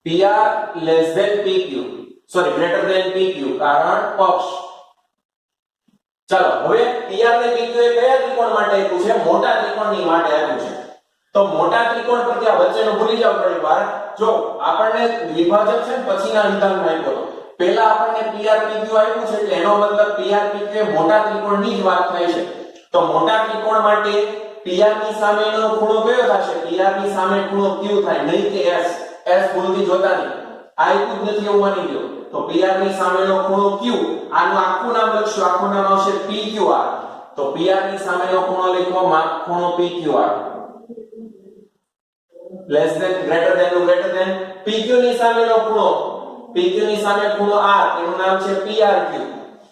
PR less than PQ sorry greater than PQ કારણ પક્ષ ચાલો હવે PR ને PQ એ કયા ત્રિકોણ માટે આપ્યું છે મોટા ત્રિકોણની માટે આપ્યું છે તો મોટા ત્રિકોણ પરથી આ વચ્ચેનો ભૂલી જાવ થોડી વાર જો આપણને વિભાજક છે ને પછીના વિધાનમાં આપ્યો તો પહેલા આપણને PR PQ આપ્યું છે એટલે એનો મતલબ PR PQ એ મોટા ત્રિકોણની જ વાત થાય છે તો મોટા ત્રિકોણ માટે PR ની સામેનો ખૂણો કયો થશે PR ની સામે ખૂણો Q થાય નહીં કે S ભૂલથી જોતા નહીં આપ્યું જ નથી એવું માની લો તો PR ની સામેનો ખૂણો Q આનું આખું નામ લખશું આખું નામ આવશે PQR તો PR ની સામેનો ખૂણો લખો માપ ખૂણો PQR less than greater than PQ ની સામેનો ખૂણો PQ ની સામે ખૂણો R એનું નામ છે PRQ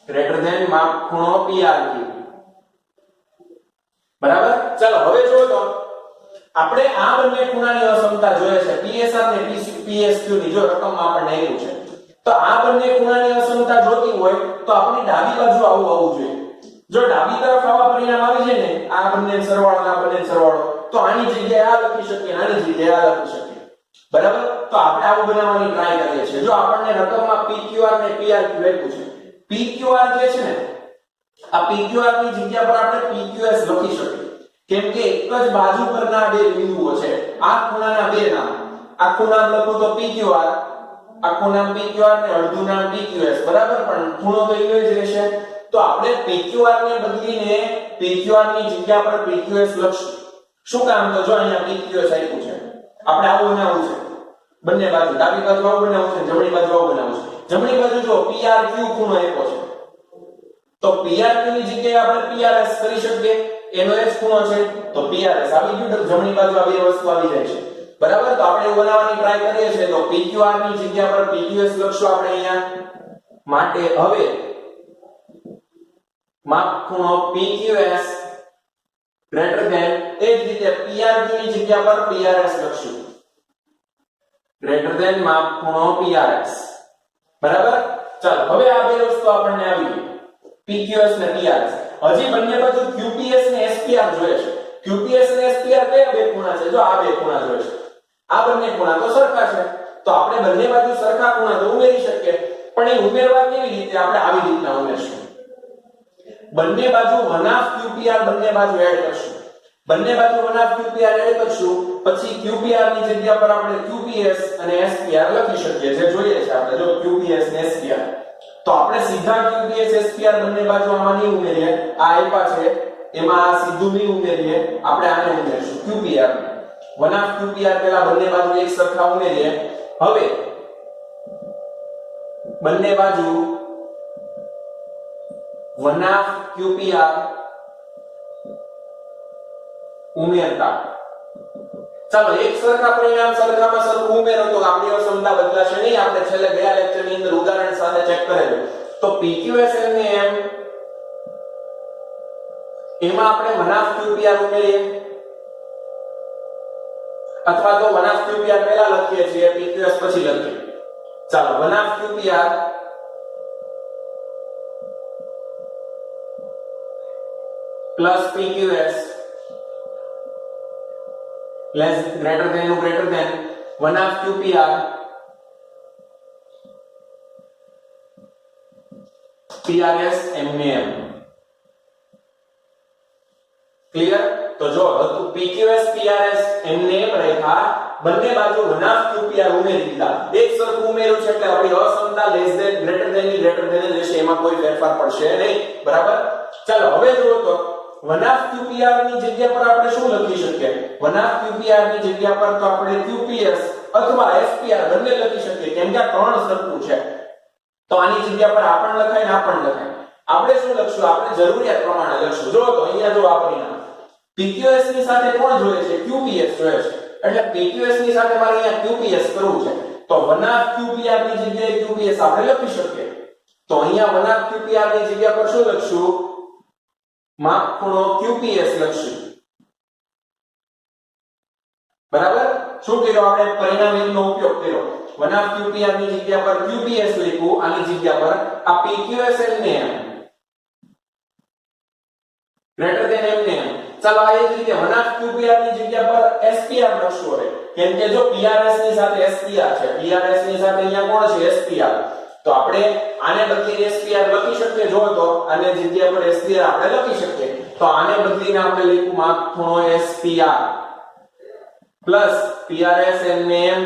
greater than માપ ખૂણો PRQ બરાબર ચાલો હવે જો તો આપણે આ બંને ખૂણાની અસમતા જોઈએ છે PSR ને PSQ ની જો રકમમાં આપણને આપ્યું છે તો આ બંને ખૂણાની અસમતા જોતી હોય તો આપણી ડાબી બાજુ આવું જોઈએ જો ડાબી તરફ આવા પરિણામ આવી જાય ને આ બંને સરવાળો આ બંને સરવાળો તો આની જગ્યાએ આ લખી શકીએ આની જગ્યાએ આ લખી શકીએ બરાબર તો આપણે આવું બનાવવાની ટ્રાય કરીએ છીએ જો આપણને રકમમાં PQR ને PRQ આપ્યું છે PQR જે છે ને આ PQR ની જગ્યા પર આપણે PQS લખી શકીએ કેમ કે એક જ બાજુ પરના બે બિંદુઓ છે આ ખૂણાના બે નામ આખું નામ લખું તો PQR આખું નામ PQR ને અડધું નામ PQS બરાબર પણ ખૂણો તો એનો જ રહેશે તો આપણે PQR ને બદલીને PQR ની જગ્યા પર PQS લખશું શું કામ તો જો અહીંયા PQS આપ્યું છે આપણે આવું બનાવવું છે બંને બાજુ ડાબી બાજુ આવું બનાવવું છે જમણી બાજુ આવું બનાવવું છે જમણી બાજુ જો PRQ ખૂણો આપ્યો છે તો PRQ ની જગ્યાએ આપણે PRS કરી શકીએ એનો જ ખૂણો છે તો PRS આવી ગયું જમણી બાજુ આ બે વસ્તુ આવી જાય છે બરાબર તો આપણે એવું બનાવવાની ટ્રાય કરીએ છીએ તો PQR ની જગ્યા પર PQS લખશું આપણે અહીંયા માટે હવે માપ ખૂણો PQS greater than એ જ રીતે PRQ ની જગ્યા પર PRS લખશું greater than માપ ખૂણો PRS બરાબર ચાલો હવે આ બે વસ્તુ આપણને આવી ગઈ PQS ને PRS હજી બંને બાજુ QPS ને SPR જોઈએ છે QPS અને SPR કયા બે ખૂણા છે જો આ બે ખૂણા જોઈએ છે આ બંને ખૂણા તો સરખા છે તો આપણે બંને બાજુ સરખા ખૂણા તો ઉમેરી શકીએ પણ એ ઉમેરવા કેવી રીતે આપણે આવી રીતના ઉમેરશું બંને બાજુ 1/2 QPR બંને બાજુ એડ કરશું બંને બાજુ 1/2 QPR એડ કરશું પછી QPR ની જગ્યા પર આપણે QPS અને SPR લખી શકીએ જે જોઈએ છે આપણે જો QPS અને SPR તો આપણે સીધા QPS SPR બંને બાજુ આમાં નહીં ઉમેરીએ આ આપ્યા છે એમાં આ સીધું નહીં ઉમેરીએ આપણે આને ઉમેરશું QPR 1/2 QPR પહેલા બંને બાજુ એક સરખા ઉમેરીએ હવે બંને બાજુ 1/2 QPR ઉમેરતા ચાલો એક સરખા પરિણામ સરખામાં સરખું ઉમેરો તો આપણી અસમતા બદલાશે નહીં આપણે છેલ્લે ગયા લેક્ચરની અંદર ઉદાહરણ સાથે ચેક કરેલું તો PQS ને એમાં આપણે 1/2 QPR ઉમેરીએ અથવા તો 1/2 QPR પહેલા લખીએ છીએ PQS પછી લખીએ ચાલો 1/2 QPR plus PQS less greater than 1/2 QPR PRS MM clear તો જો હતું PQS PRS MM રેખા બંને બાજુ 1/2 QPR ઉમેરી દીધા એક સરખું ઉમેર્યું છે એટલે આપણી અસમતા less than greater than રહેશે એમાં કોઈ ફેરફાર પડશે નહીં બરાબર ચાલો હવે જુઓ તો 1/2 QPR ની જગ્યા પર આપણે શું લખી શકીએ? 1/2 QPR ની જગ્યા પર તો આપણે QPS અથવા SPR બંને લખી શકીએ, કેમ કે આ ત્રણ સરખું છે. તો આની જગ્યા પર આ પણ લખાય ને આ પણ લખાય. આપણે શું લખશું? આપણે જરૂરિયાત પ્રમાણે લખશું. જો તો અહીંયા જો આ પરિણામ PQS ની સાથે કોણ જોઈએ છે? QPS જોઈએ છે. એટલે PQS ની સાથે મારે અહીંયા QPS કરવું છે. તો 1/2 QPR ની જગ્યાએ QPS આપણે લખી શકીએ. તો અહીંયા 1/2 QPR ની જગ્યા પર શું લખશું? માપ ખૂણો QPS લખશું. બરાબર? શું કર્યો આપણે? પરિણામ એકનો ઉપયોગ કર્યો. 1/2 QPR ની જગ્યા પર QPS લખ્યું, આની જગ્યા પર આ PQSL ને ગ્રેટર ધેન m ને ચાલો આ જ રીતે 1/2 QPR ની જગ્યા પર SPR લખશું હવે, કેમ કે જો PRS ની સાથે SPR છે, PRS ની સાથે અહીંયા કોણ છે? SPR. તો આપણે આને બદલીને SPR લખી શકીએ. જો તો આને જગ્યા પર SPR આપણે લખી શકીએ. તો આને બદલીને આપણે લખવું માપ ખૂણો SPR પ્લસ PRS m.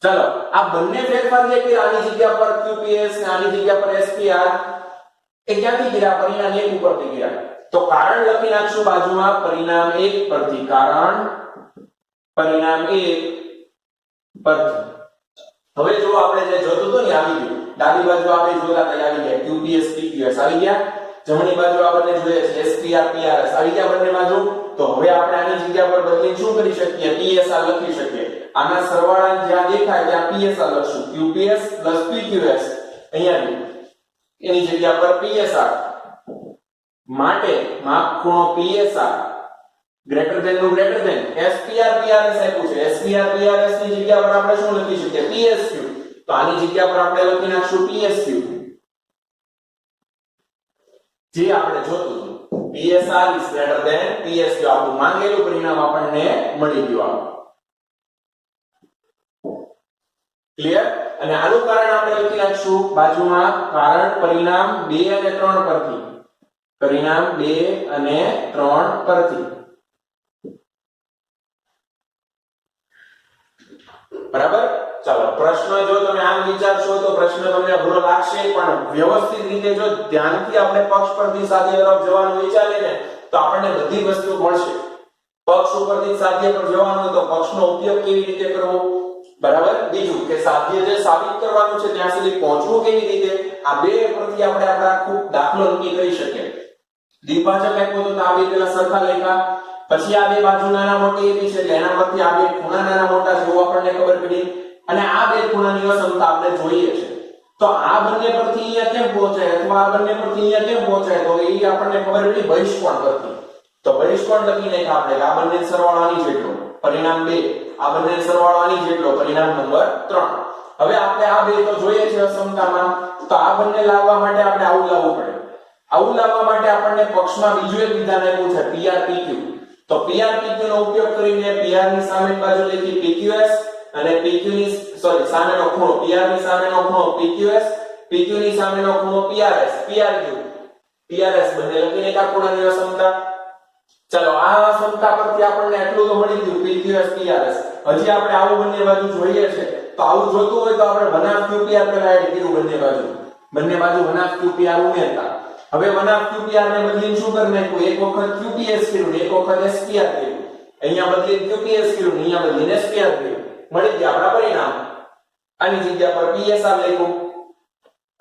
ચાલો આ બંને ફેરફાર જે કર્યા, આની જગ્યા પર QPS ને આની જગ્યા પર SPR, એ ક્યાંથી કર્યા? પરિણામ 1 ઉપરથી કર્યા. તો કારણ લખી નાખશું બાજુમાં પરિણામ 1 પરથી. કારણ પરિણામ 1 પરથી. હવે જો આપણે જે જોતું હતું ને આવી ગયું. ડાબી બાજુ આપણે જોતા હતા આવી ગયા. QPS PQS આવી ગયા. જમણી બાજુ આ બંને જોઈએ છે SPR PRS આવી ગયા બંને બાજુ. તો હવે આપણે આની જગ્યા પર બદલીને શું કરી શકીએ? PSR લખી શકીએ. આના સરવાળા જ્યાં દેખાય ત્યાં PSR લખશું. QPS PQS અહીંયા એની જગ્યા પર PSR માટે માપ ખૂણો PSR ગ્રેટર ધેન નું ગ્રેટર ધેન SPR PRS આપ્યું છે. SPR PRS ની જગ્યા પર આપણે શું લખી શકીએ? PSQ. તો આની જગ્યા પર આપણે લખી નાખશું PSQ. જે આપણે જોતું હતું PSR is greater than PSQ. આપણું માંગેલું પરિણામ આપણને મળી ગયું. ક્લિયર? અને આનું કારણ આપણે લખી નાખશું બાજુમાં કારણ પરિણામ 2 અને 3 પરથી. પરિણામ 2 અને 3 પરથી. બરાબર? ચાલો પ્રશ્ન જો તમે આમ વિચારશો તો પ્રશ્ન તમને અઘરો લાગશે, પણ વ્યવસ્થિત રીતે જો ધ્યાનથી આપણે પક્ષ પરથી સાધ્ય તરફ જવાનું વિચારીએ ને તો આપણને બધી વસ્તુ મળશે. પક્ષ ઉપરથી સાધ્ય પર જવાનું તો પક્ષનો ઉપયોગ કેવી રીતે કરવો, બરાબર? બીજું કે સાધ્ય જે સાબિત કરવાનું છે ત્યાં સુધી પહોંચવું કેવી રીતે, આ બે પરથી આપણે આપણા ખૂબ દાખલો નક્કી કરી શકીએ. દ્વિભાજક આપ્યો તો આ બે પેલા સરખા લેખા, પછી આ બે બાજુ નાના મોટી એવી છે એટલે એના પરથી આ બે ખૂણા નાના મોટા છે એવું આપણને ખબર પડી, અને આ બે ખૂણાની અસમતા આપણે જોઈએ છે. તો આ બંને પરથી અહીંયા કેમ પહોંચાય અથવા આ બંને પરથી અહીંયા કેમ પહોંચાય, તો એ આપણને ખબર પડી બહિષ્કોણ પરથી. તો બહિષ્કોણ લખીને આપણે આ બંને સરવાળો આની જેટલો પરિણામ 2, આ બંને સરવાળો આની જેટલો પરિણામ નંબર 3. હવે આપણે આ બે તો જોઈએ છે અસમતામાં, તો આ બંને લાવવા માટે આપણે આવું લાવવું પડે. આવું લાવવા માટે આપણને પક્ષમાં બીજું એક વિધાન આપ્યું છે PR PQ. તો PR PQ નો ઉપયોગ કરીને PR ની સામેની બાજુ લખી PQS અને PQ ની સામેનો ખૂણો PR ની સામેનો ખૂણો PQS, PQ ની સામેનો ખૂણો PRS, PRQ PRS બંને લખીને એક ખૂણાની અસમતા. ચલો આ અસમતા પરથી આપણને એટલું તો મળી ગયું PQS PRS. હજી આપણે આવું બંને બાજુ જોઈએ છે, તો આવું જોતું હોય તો આપણે 1/2 QPR પેલા એડ કર્યું બંને બાજુ 1/2 QPR ઉમેરતા. હવે 1/2 QPR ને બદલીને શું કરી નાખ્યું? એક વખત QPS કર્યું, એક વખત SPR કર્યું. અહીંયા બદલીને QPS કર્યું, અહીંયા બદલીને SPR કર્યું. મળી ગયા આપણા પરિણામ. આની જગ્યા પર PSR લખ્યું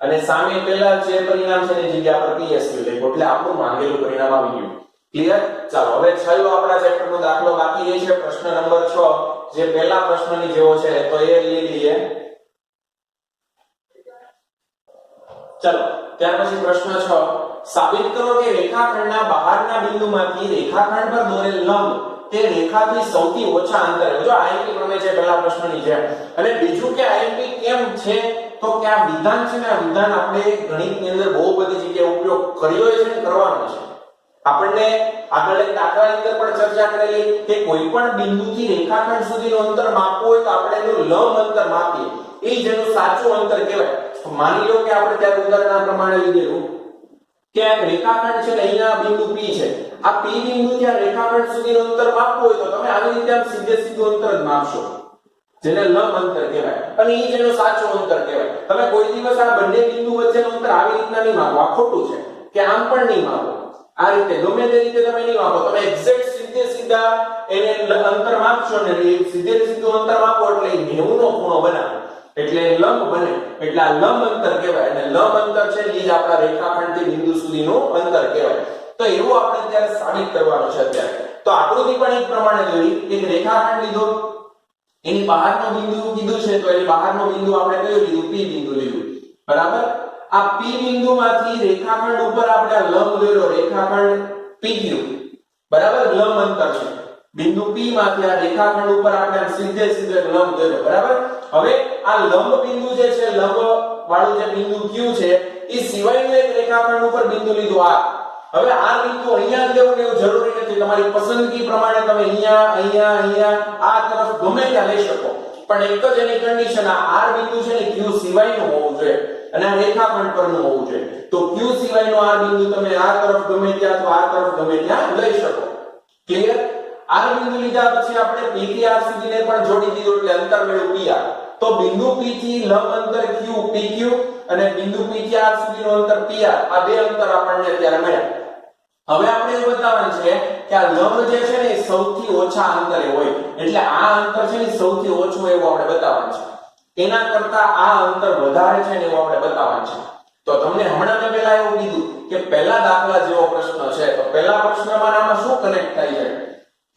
અને સામે પેલા જે પરિણામ છે એની જગ્યા પર PSQ લખ્યું, એટલે આપણું માંગેલું પરિણામ આવી ગયું. ક્લિયર? ચાલો હવે છેલ્લો આપણા ચેપ્ટરનો દાખલો બાકી રહે છે પ્રશ્ન નંબર 6, જે પહેલા પ્રશ્નની જેવો છે, તો એ લઈ લઈએ. ચાલો ત્યાર પછી પ્રશ્ન 6, સાબિત કરો કે રેખાખંડના બહારના બિંદુમાંથી રેખાખંડ પર દોરેલ લંબ તે રેખાથી સૌથી ઓછા અંતરે. જો આઈએમપી પ્રમેય છે પહેલા પ્રશ્નની જેમ. અને બીજું કે આઈએમપી કેમ છે, તો કે આ વિધાન છે ને, આ વિધાન આપણે ગણિતની અંદર બહુ બધી જગ્યાએ ઉપયોગ કર્યો છે ને કરવાનો છે. આપણને આગળ એક દાખલાની અંદર પણ ચર્ચા કરેલી કે કોઈ પણ બિંદુથી રેખાખંડ સુધીનું અંતર માપવું હોય તો આપણે એનું લંબ અંતર માપીએ, એ જેનું સાચું અંતર કહેવાય. માની લો કે આપણે ત્યારે ઉદાહરણ પ્રમાણે લીધેલું કે એક રેખાખંડ છે ને, અહીંયા બિંદુ P છે, આ P બિંદુથી આ રેખાખંડ સુધીનું અંતર માપવું હોય તો તમે આવી રીતે આમ સીધું અંતર જ માપશો, જેને લંબ અંતર કહેવાય, અને એ જેનું સાચું અંતર કહેવાય. તમે કોઈ દિવસ આ બંને બિંદુ વચ્ચેનું અંતર આવી રીતના નહીં માપો, આ ખોટું છે, કે આમ પણ નહીં માપો. આ રીતે ગમે તે રીતે તમે નહીં માપો, તમે એક્ઝેક્ટ સીધે સીધા એને અંતર માપશો ને સીધે સીધું અંતર માપો એટલે 90 નો ખૂણો બનાવે એટલે લંબ બને, એટલે આ લંબ અંતર કહેવાય. અને લંબ અંતર છે એ જ આપણા રેખાખંડથી બિંદુ સુધીનું અંતર કહેવાય. તો એવું આપણે અત્યારે સાબિત કરવાનું છે. અત્યારે તો આકૃતિ પણ એક પ્રમાણે જોઈ, એક રેખાખંડ લીધો, એની બહારનો બિંદુ કીધું છે તો એની બહારનો બિંદુ આપણે કયું લીધું? P બિંદુ લીધું, બરાબર. આ P બિંદુમાંથી રેખાખંડ ઉપર આપણે લંબ દોર્યો, રેખાખંડ PQ, બરાબર, લંબ અંતર છે. બિંદુ P માંથી આ રેખાખંડ ઉપર આપણે સીધે સીધો લંબ દોર્યો, બરાબર. હવે આ લંબ બિંદુ જે છે, લંબ વાળું જે બિંદુ Q છે, એ સિવાયનું એક રેખાખંડ ઉપર બિંદુ લીધું R. હવે આ બિંદુ અહીંયા જ લેવું એવું જરૂરી નથી, તમારી પસંદગી પ્રમાણે તમે અહીંયા અહીંયા અહીંયા આ તરફ ગમે ત્યાં લઈ શકો, પણ એક જ એની કન્ડિશન, આ R બિંદુ છે ને Q સિવાયનું હોવું જોઈએ અને આ રેખાખંડ પરનું હોવું જોઈએ. તો Q સિવાયનો R બિંદુ તમે આ તરફ ગમે ત્યાં તો આ તરફ ગમે ત્યાં લઈ શકો. ક્લિયર? R બિંદુ લીધા પછી આપણે P થી R સુધીને પણ જોડી દીધું એટલે અંતર મળ્યું PR. તો બિંદુ P થી લંબ અંતર Q PQ અને બિંદુ P થી R સુધીનું અંતર PR, આ બે અંતર આપણને અત્યારે મળ્યા. હવે આપણે એ બતાવવાનું છે કે આ લંબ જે છે ને એ સૌથી ઓછા અંતરે હોય, એટલે આ અંતર છે ને સૌથી ઓછું એવું આપણે બતાવવાનું છે. એના કરતા આ અંતર વધારે છે ને એવું આપણે બતાવવાનું છે. તો તમને હમણાં મેં પહેલા એવું કીધું કે પહેલા દાખલા જેવો પ્રશ્ન છે, તો પહેલા પ્રશ્નમાં આમાં શું કનેક્ટ થાય છે?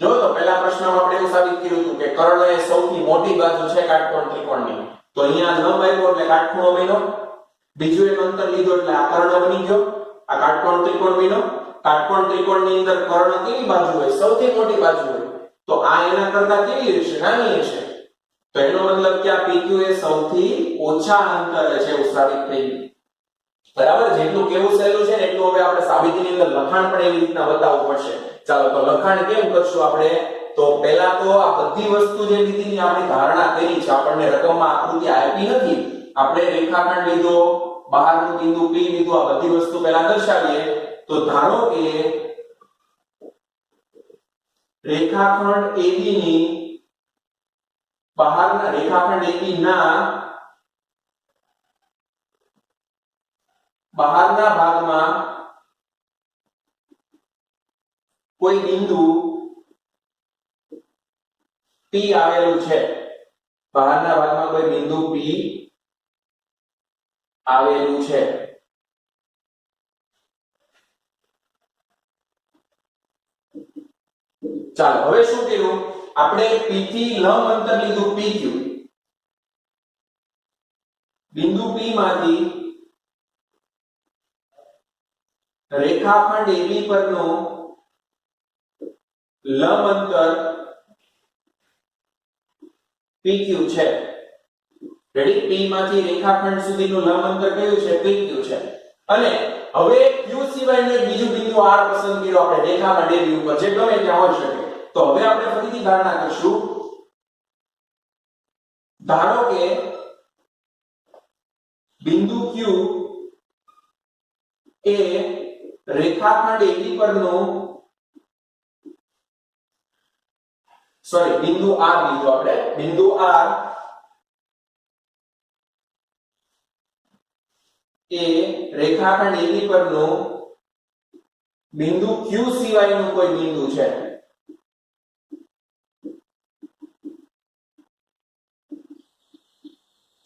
જો તો પહેલા પ્રશ્નમાં આપણે એવું સાબિત કર્યું હતું કે કર્ણ એ સૌથી મોટી બાજુ છે કાટકોણ ત્રિકોણની, તો અહીંયા લંબ આવ્યો એટલે કાટખૂણો બન્યો. બીજું એક અંતર લીધું એટલે આ કર્ણ બની ગયો, આ કાટકોણ ત્રિકોણ બન્યો. કાટકોણ ત્રિકોણની અંદર કર્ણ કેવી બાજુ હોય? સૌથી મોટી બાજુ હોય, તો આ એના કરતા કેવી હશે? નાની હશે. તો એનો મતલબ કે આ PQ એ સૌથી ઓછા અંતરે છે એવું સાબિત થઈ ગયું, બરાબર. જેટલું કેવું સહેલું છે ને એટલું હવે આપણે સાબિતીની અંદર લખાણ પણ એવી રીતના બતાવવું પડશે. ચાલો તો લખાણ કેમ કરશું આપણે? તો પહેલા તો આ બધી વસ્તુ જે લીધીની આપણી ધારણા કરી છે, આપણને રકમમાં આકૃતિ આપી નથી, આપણે રેખાખંડ લીધો, બહારનું બિંદુ P લીધું, આ બધી વસ્તુ પહેલા દર્શાવીએ. તો ધારો કે રેખાખંડ AB ની બહારના રેખાખંડ AB ના બહારના ભાગમાં કોઈ બિંદુ P આવેલું છે, બહારના ભાગમાં કોઈ બિંદુ P આવેલું છે. ચાલો હવે શું કર્યું? આપણે P થી લંબ અંતર લીધું PQ, બિંદુ P માંથી રેખાખંડ AB પરનું લંબ અંતર PQ છે. રેડી? P માંથી રેખાખંડ સુધીનું લંબ અંતર કયું છે? PQ છે. અને હવે Q સિવાયનું એક બીજું બિંદુ R પસંદ કર્યો આપણે રેખાખંડ AB ઉપર, જે ગમે ત્યાં હોઈ શકે. તો હવે આપણે ફરીથી ધારણા કરશું. ધારો કે બિંદુ Q એ રેખાખંડ AB પરનું બિંદુ R લીધું આપણે, બિંદુ R એ રેખાખંડ AB પરનું બિંદુ Q સિવાયનું કોઈ બિંદુ છે.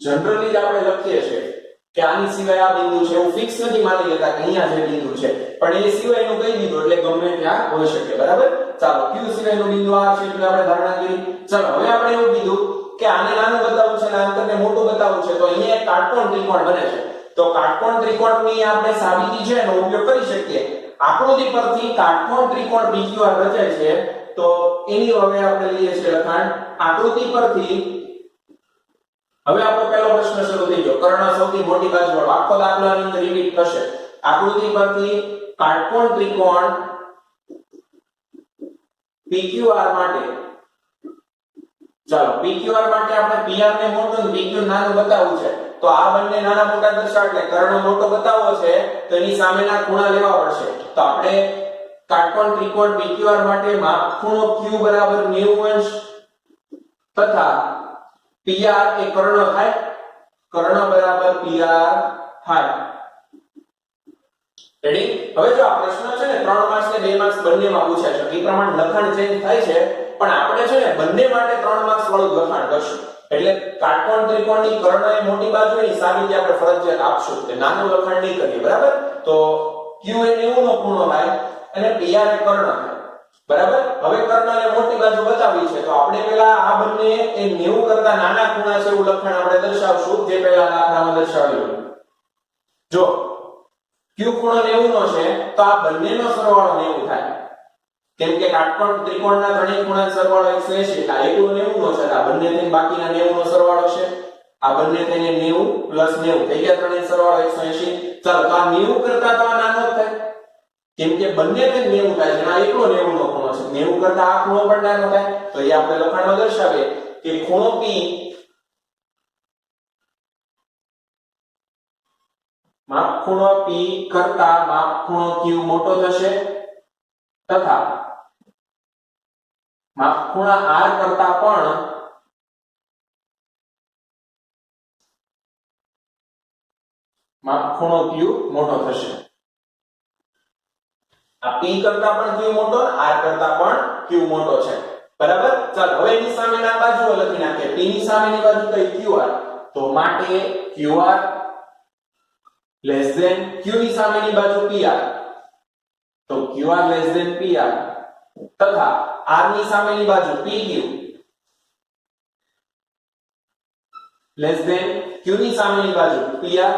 જનરલી જ આપણે લખીએ છીએ કે આની સિવાય આ બિંદુ છે, એવું ફિક્સ નથી માની લેતા કે અહીંયા જે બિંદુ છે, પણ એ સિવાયનું કઈ દીધું એટલે ગમે ત્યાં હોઈ શકે, બરાબર. ચાલો Q સિવાયનું બિંદુ R છે એટલે આપણે ધારણા કરી. ચાલો હવે આપણે એવું કીધું કે આને નાનું બતાવવું છે અને અંતરને મોટું બતાવવું છે, તો અહીંયા એક કાટકોણ ત્રિકોણ બને છે. તો કાટકોણ ત્રિકોણની આપણે સાબિતી છે એનો ઉપયોગ કરી શકીએ. આકૃતિ પરથી કાટકોણ ત્રિકોણ PQR રચાય છે, તો એની હવે આપણે લઈએ છીએ લખાણ. આકૃતિ પરથી હવે આપણો પહેલો પ્રશ્ન શરૂ થઈ ગયો, કર્ણ સૌથી મોટી બાજુ વાળો. આખો દાખલો આની અંદર રિપીટ થશે. આકૃતિ પરથી કાટકોણ ત્રિકોણ PQR માટે, ચાલો PQR માટે આપણે PR ને મોટું અને PQ નાનું બતાવવું છે. તો આ બંને નાના મોટા દર્શાવ એટલે કર્ણ મોટો બતાવવો છે તો એની સામેના ખૂણા લેવા પડશે. તો આપણે કાટકોણ ત્રિકોણ PQR માટે માપખૂણો Q બરાબર 90 તથા PR એ કર્ણ થાય, કર્ણ બરાબર PR થાય. રેડી? હવે જો આ પ્રશ્ન છે ને 3 માર્ક્સ ને 2 માર્ક્સ બંનેમાં પૂછાય છે. એ પ્રમાણે લખાણ ચેન્જ થાય છે, પણ આપણે છે ને બંને માટે 3 માર્ક્સ વાળું લખાણ કરશું. એટલે કાટકોણ ત્રિકોણની કર્ણ એ મોટી બાજુ એની સાબિતી આપણે ફરજિયાત આપશું. એટલે નાનું લખાણ નહીં કરીએ, બરાબર? તો Q એ 90 નો ખૂણો થાય અને PR એ કર્ણ થાય. બરાબર? હવે કર્ણને મોટી બાજુ બતાવી છે, તો આપણે પહેલા આ બંને એ 90 કરતા નાના ખૂણા છે એવું લખાણ આપણે દર્શાવશું, જે પહેલા દાખલામાં દર્શાવ્યું. જો Q ખૂણો 90 નો છે, તો આ બંનેનો સરવાળો 90 થાય. કેમ કે કાટકોણ ત્રિકોણના ત્રણેય ખૂણાનો સરવાળો 180, એટલે એકલો 90 નો છે, આ બંને થઈને બાકીના 90 નો સરવાળો છે. આ બંને થઈને 90 + 90 થઈ ગયા, ત્રણેય સરવાળો 180. ચાલો, તો આ 90 કરતા તો આ નાનો જ થાય, કેમ કે બંને થઈને 90 થાય છે, આ એકલો 90 નો ખૂણો છે. 90 કરતા આ ખૂણો પણ નાનો થાય, તો એ આપણે લખાણમાં દર્શાવીએ કે ખૂણો P માપ ખૂણો P કરતા માપ ખૂણો Q મોટો થશે, તથા માપ ખૂણા R કરતા પણ માપ ખૂણો Q મોટો થશે. આ P કરતા પણ Q મોટો અને R કરતા પણ Q મોટો છે. બરાબર? ચાલો, હવે એની સામેના બાજુઓ લખી નાખીએ. P ની સામેની બાજુ તો QR, તો માટે QR લેસ ધેન Q ની સામેની બાજુ PR, તો QR લેસ ધેન PR, તથા R ની સામેની બાજુ PQ લેસ ધેન Q ની સામેની બાજુ PR.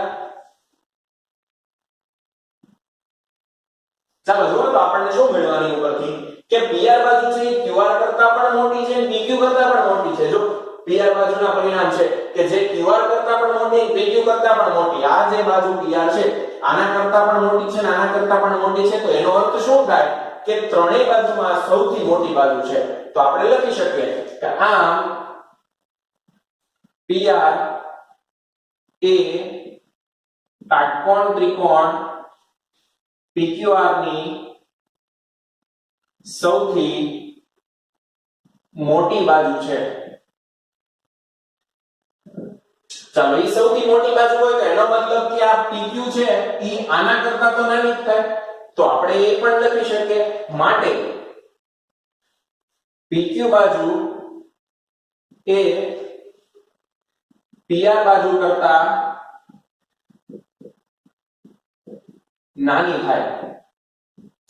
ચાલો જુઓ તો આપણને શું મેળવવાની ઉપરથી કે PR બાજુ છે QR કરતા પણ મોટી છે અને PQ કરતા પણ મોટી છે. જો PR બાજુના પરિણામ છે કે જે QR કરતા પણ મોટી અને PQ કરતા પણ મોટી. આ જે બાજુ PR છે આના કરતા પણ મોટી છે અને આના કરતા પણ મોટી છે, તો એનો અર્થ શું થાય કે ત્રણેય બાજુમાં સૌથી મોટી બાજુ છે. તો આપણે લખી શકીએ કે આમ PR એ કાટકોણ ત્રિકોણ PQR ની સૌથી મોટી બાજુ છે. ચાલો, એ સૌથી મોટી બાજુ હોય તો એનો મતલબ કે આ PQ છે એ આના કરતા તો નાની જ થાય, તો આપણે એ પણ લખી શકીએ. માટે PQ બાજુ એ PR બાજુ કરતા નાની થાય.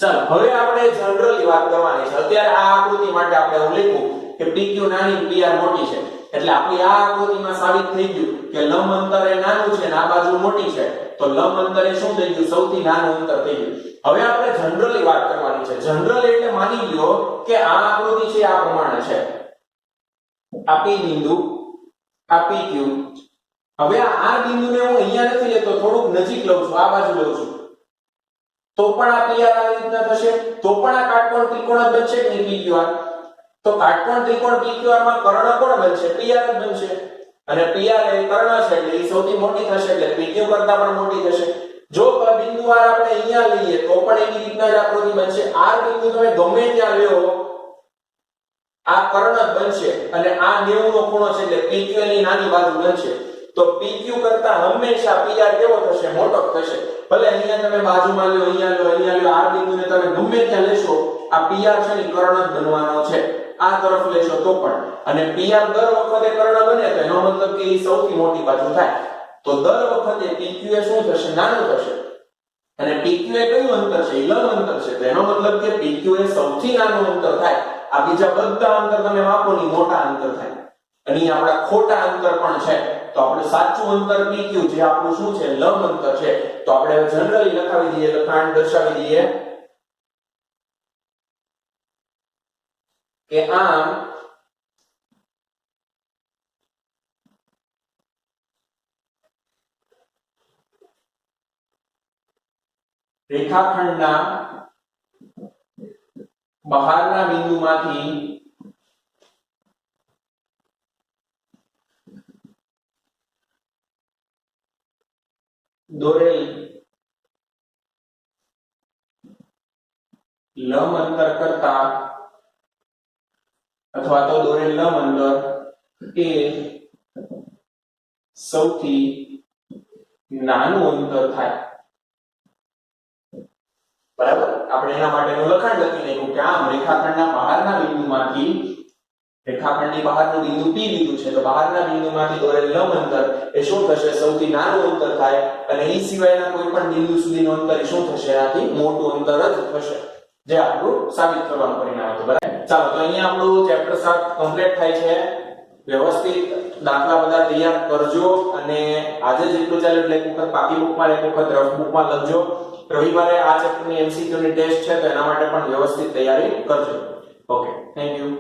ચાલો, હવે આપણે જનરલી વાત કરવાની છે. અત્યારે આ આકૃતિ માટે આપણે એવું લખ્યું કે PQ નાની PR મોટી છે, એટલે આપણી આ આકૃતિમાં સાબિત થઈ ગયું કે લંબ અંતર એ નાનું છે અને આ બાજુ મોટી છે, તો લંબ અંતર એ શું થઈ ગયું? સૌથી નાનું અંતર થઈ ગયું. હવે આપણે જનરલી વાત કરવાની છે. જનરલી એટલે માની લ્યો કે આ આકૃતિ છે આ પ્રમાણે છે, આ P બિંદુ, આ PQ. હવે આ બિંદુને હું અહીંયા નથી લેતો, થોડુંક નજીક લઉં છું, આ બાજુ લઉં છું, તો પણ આ PR આવી રીતના થશે, તો પણ આ કાટકોણ ત્રિકોણ જ બનશે કે નહીં PQR? તો કાટકોણ ત્રિકોણ PQR માં કર્ણ કોણ બનશે? PR જ બનશે. અને PR એ કર્ણ છે એટલે એ સૌથી મોટી થશે, એટલે PQ કરતા પણ મોટી થશે. જો બિંદુ R આપણે અહીંયા લઈએ તો પણ એવી રીતના જ આકૃતિ બનશે. R બિંદુ તમે ગમે ત્યાં લ્યો, આ કર્ણ જ બનશે અને આ 90 નો ખૂણો છે એટલે PQ ની નાની બાજુ બનશે. તો PQ કરતા હંમેશા PR કેવો થશે? મોટો થશે. ભલે અહીંયા તમે બાજુમાં લ્યો, અહીંયા લ્યો, R બિંદુને તમે ગમે ત્યાં લેશો, આ PR છે ને કર્ણ જ બનવાનો છે. આ તરફ લેશો તો પણ, અને PR દર વખતે કર્ણ બને તો એનો મતલબ કે એ સૌથી મોટી બાજુ થાય. તો દર વખતે PQ એ શું થશે? નાનું થશે. અને PQ એ કયું અંતર છે? લંબ અંતર છે. તો એનો મતલબ કે PQ એ સૌથી નાનું અંતર થાય. આ બીજા બધા અંતર તમે માપો ની મોટા અંતર થાય. અને આપણા ખોટા અંતર પણ છે. તો આપણે સાચું અંતર PQ જે આપણું શું છે? લંબ અંતર છે. તો આપણે જનરલી લખાવી દઈએ, લખાણ દર્શાવી દઈએ કે આમ રેખાખંડના બહારના બિંદુમાંથી દોરેલ લંબ અંતર કરતા અથવા તો દોરેલ લંબ અંતર એ સૌથી નાનું અંતર થાય. બરાબર આપણે એના માટેનું લખાણ લખી નાખ્યું કે આમ રેખાખંડના બહારના બિંદુમાંથી રેખાખંડની બહારનું બિંદુ P લીધું છે તો બહારના બિંદુમાંથી દોરેલ લંબ અંતર એ શું થશે સૌથી નાનું અંતર થાય અને એ સિવાયના કોઈ પણ બિંદુ સુધીનું અંતર શું થશે આથી મોટું અંતર જ થશે જે આપણું સાબિત કરવાનું પરિણામ હતું બરાબર ચાલો તો અહીંયા આપણું ચેપ્ટર 7 કમ્પ્લીટ થાય છે વ્યવસ્થિત દાખલા બધા તૈયાર કરજો અને આજે જેટલું ચાલે એટલે એક વખત પાકી બુકમાં એક વખત રફ બુકમાં લખજો રવિવારે આ ચેપ્ટરની MCQ ની ટેસ્ટ છે તો એના માટે પણ વ્યવસ્થિત તૈયારી કરજો ઓકે થેન્ક યુ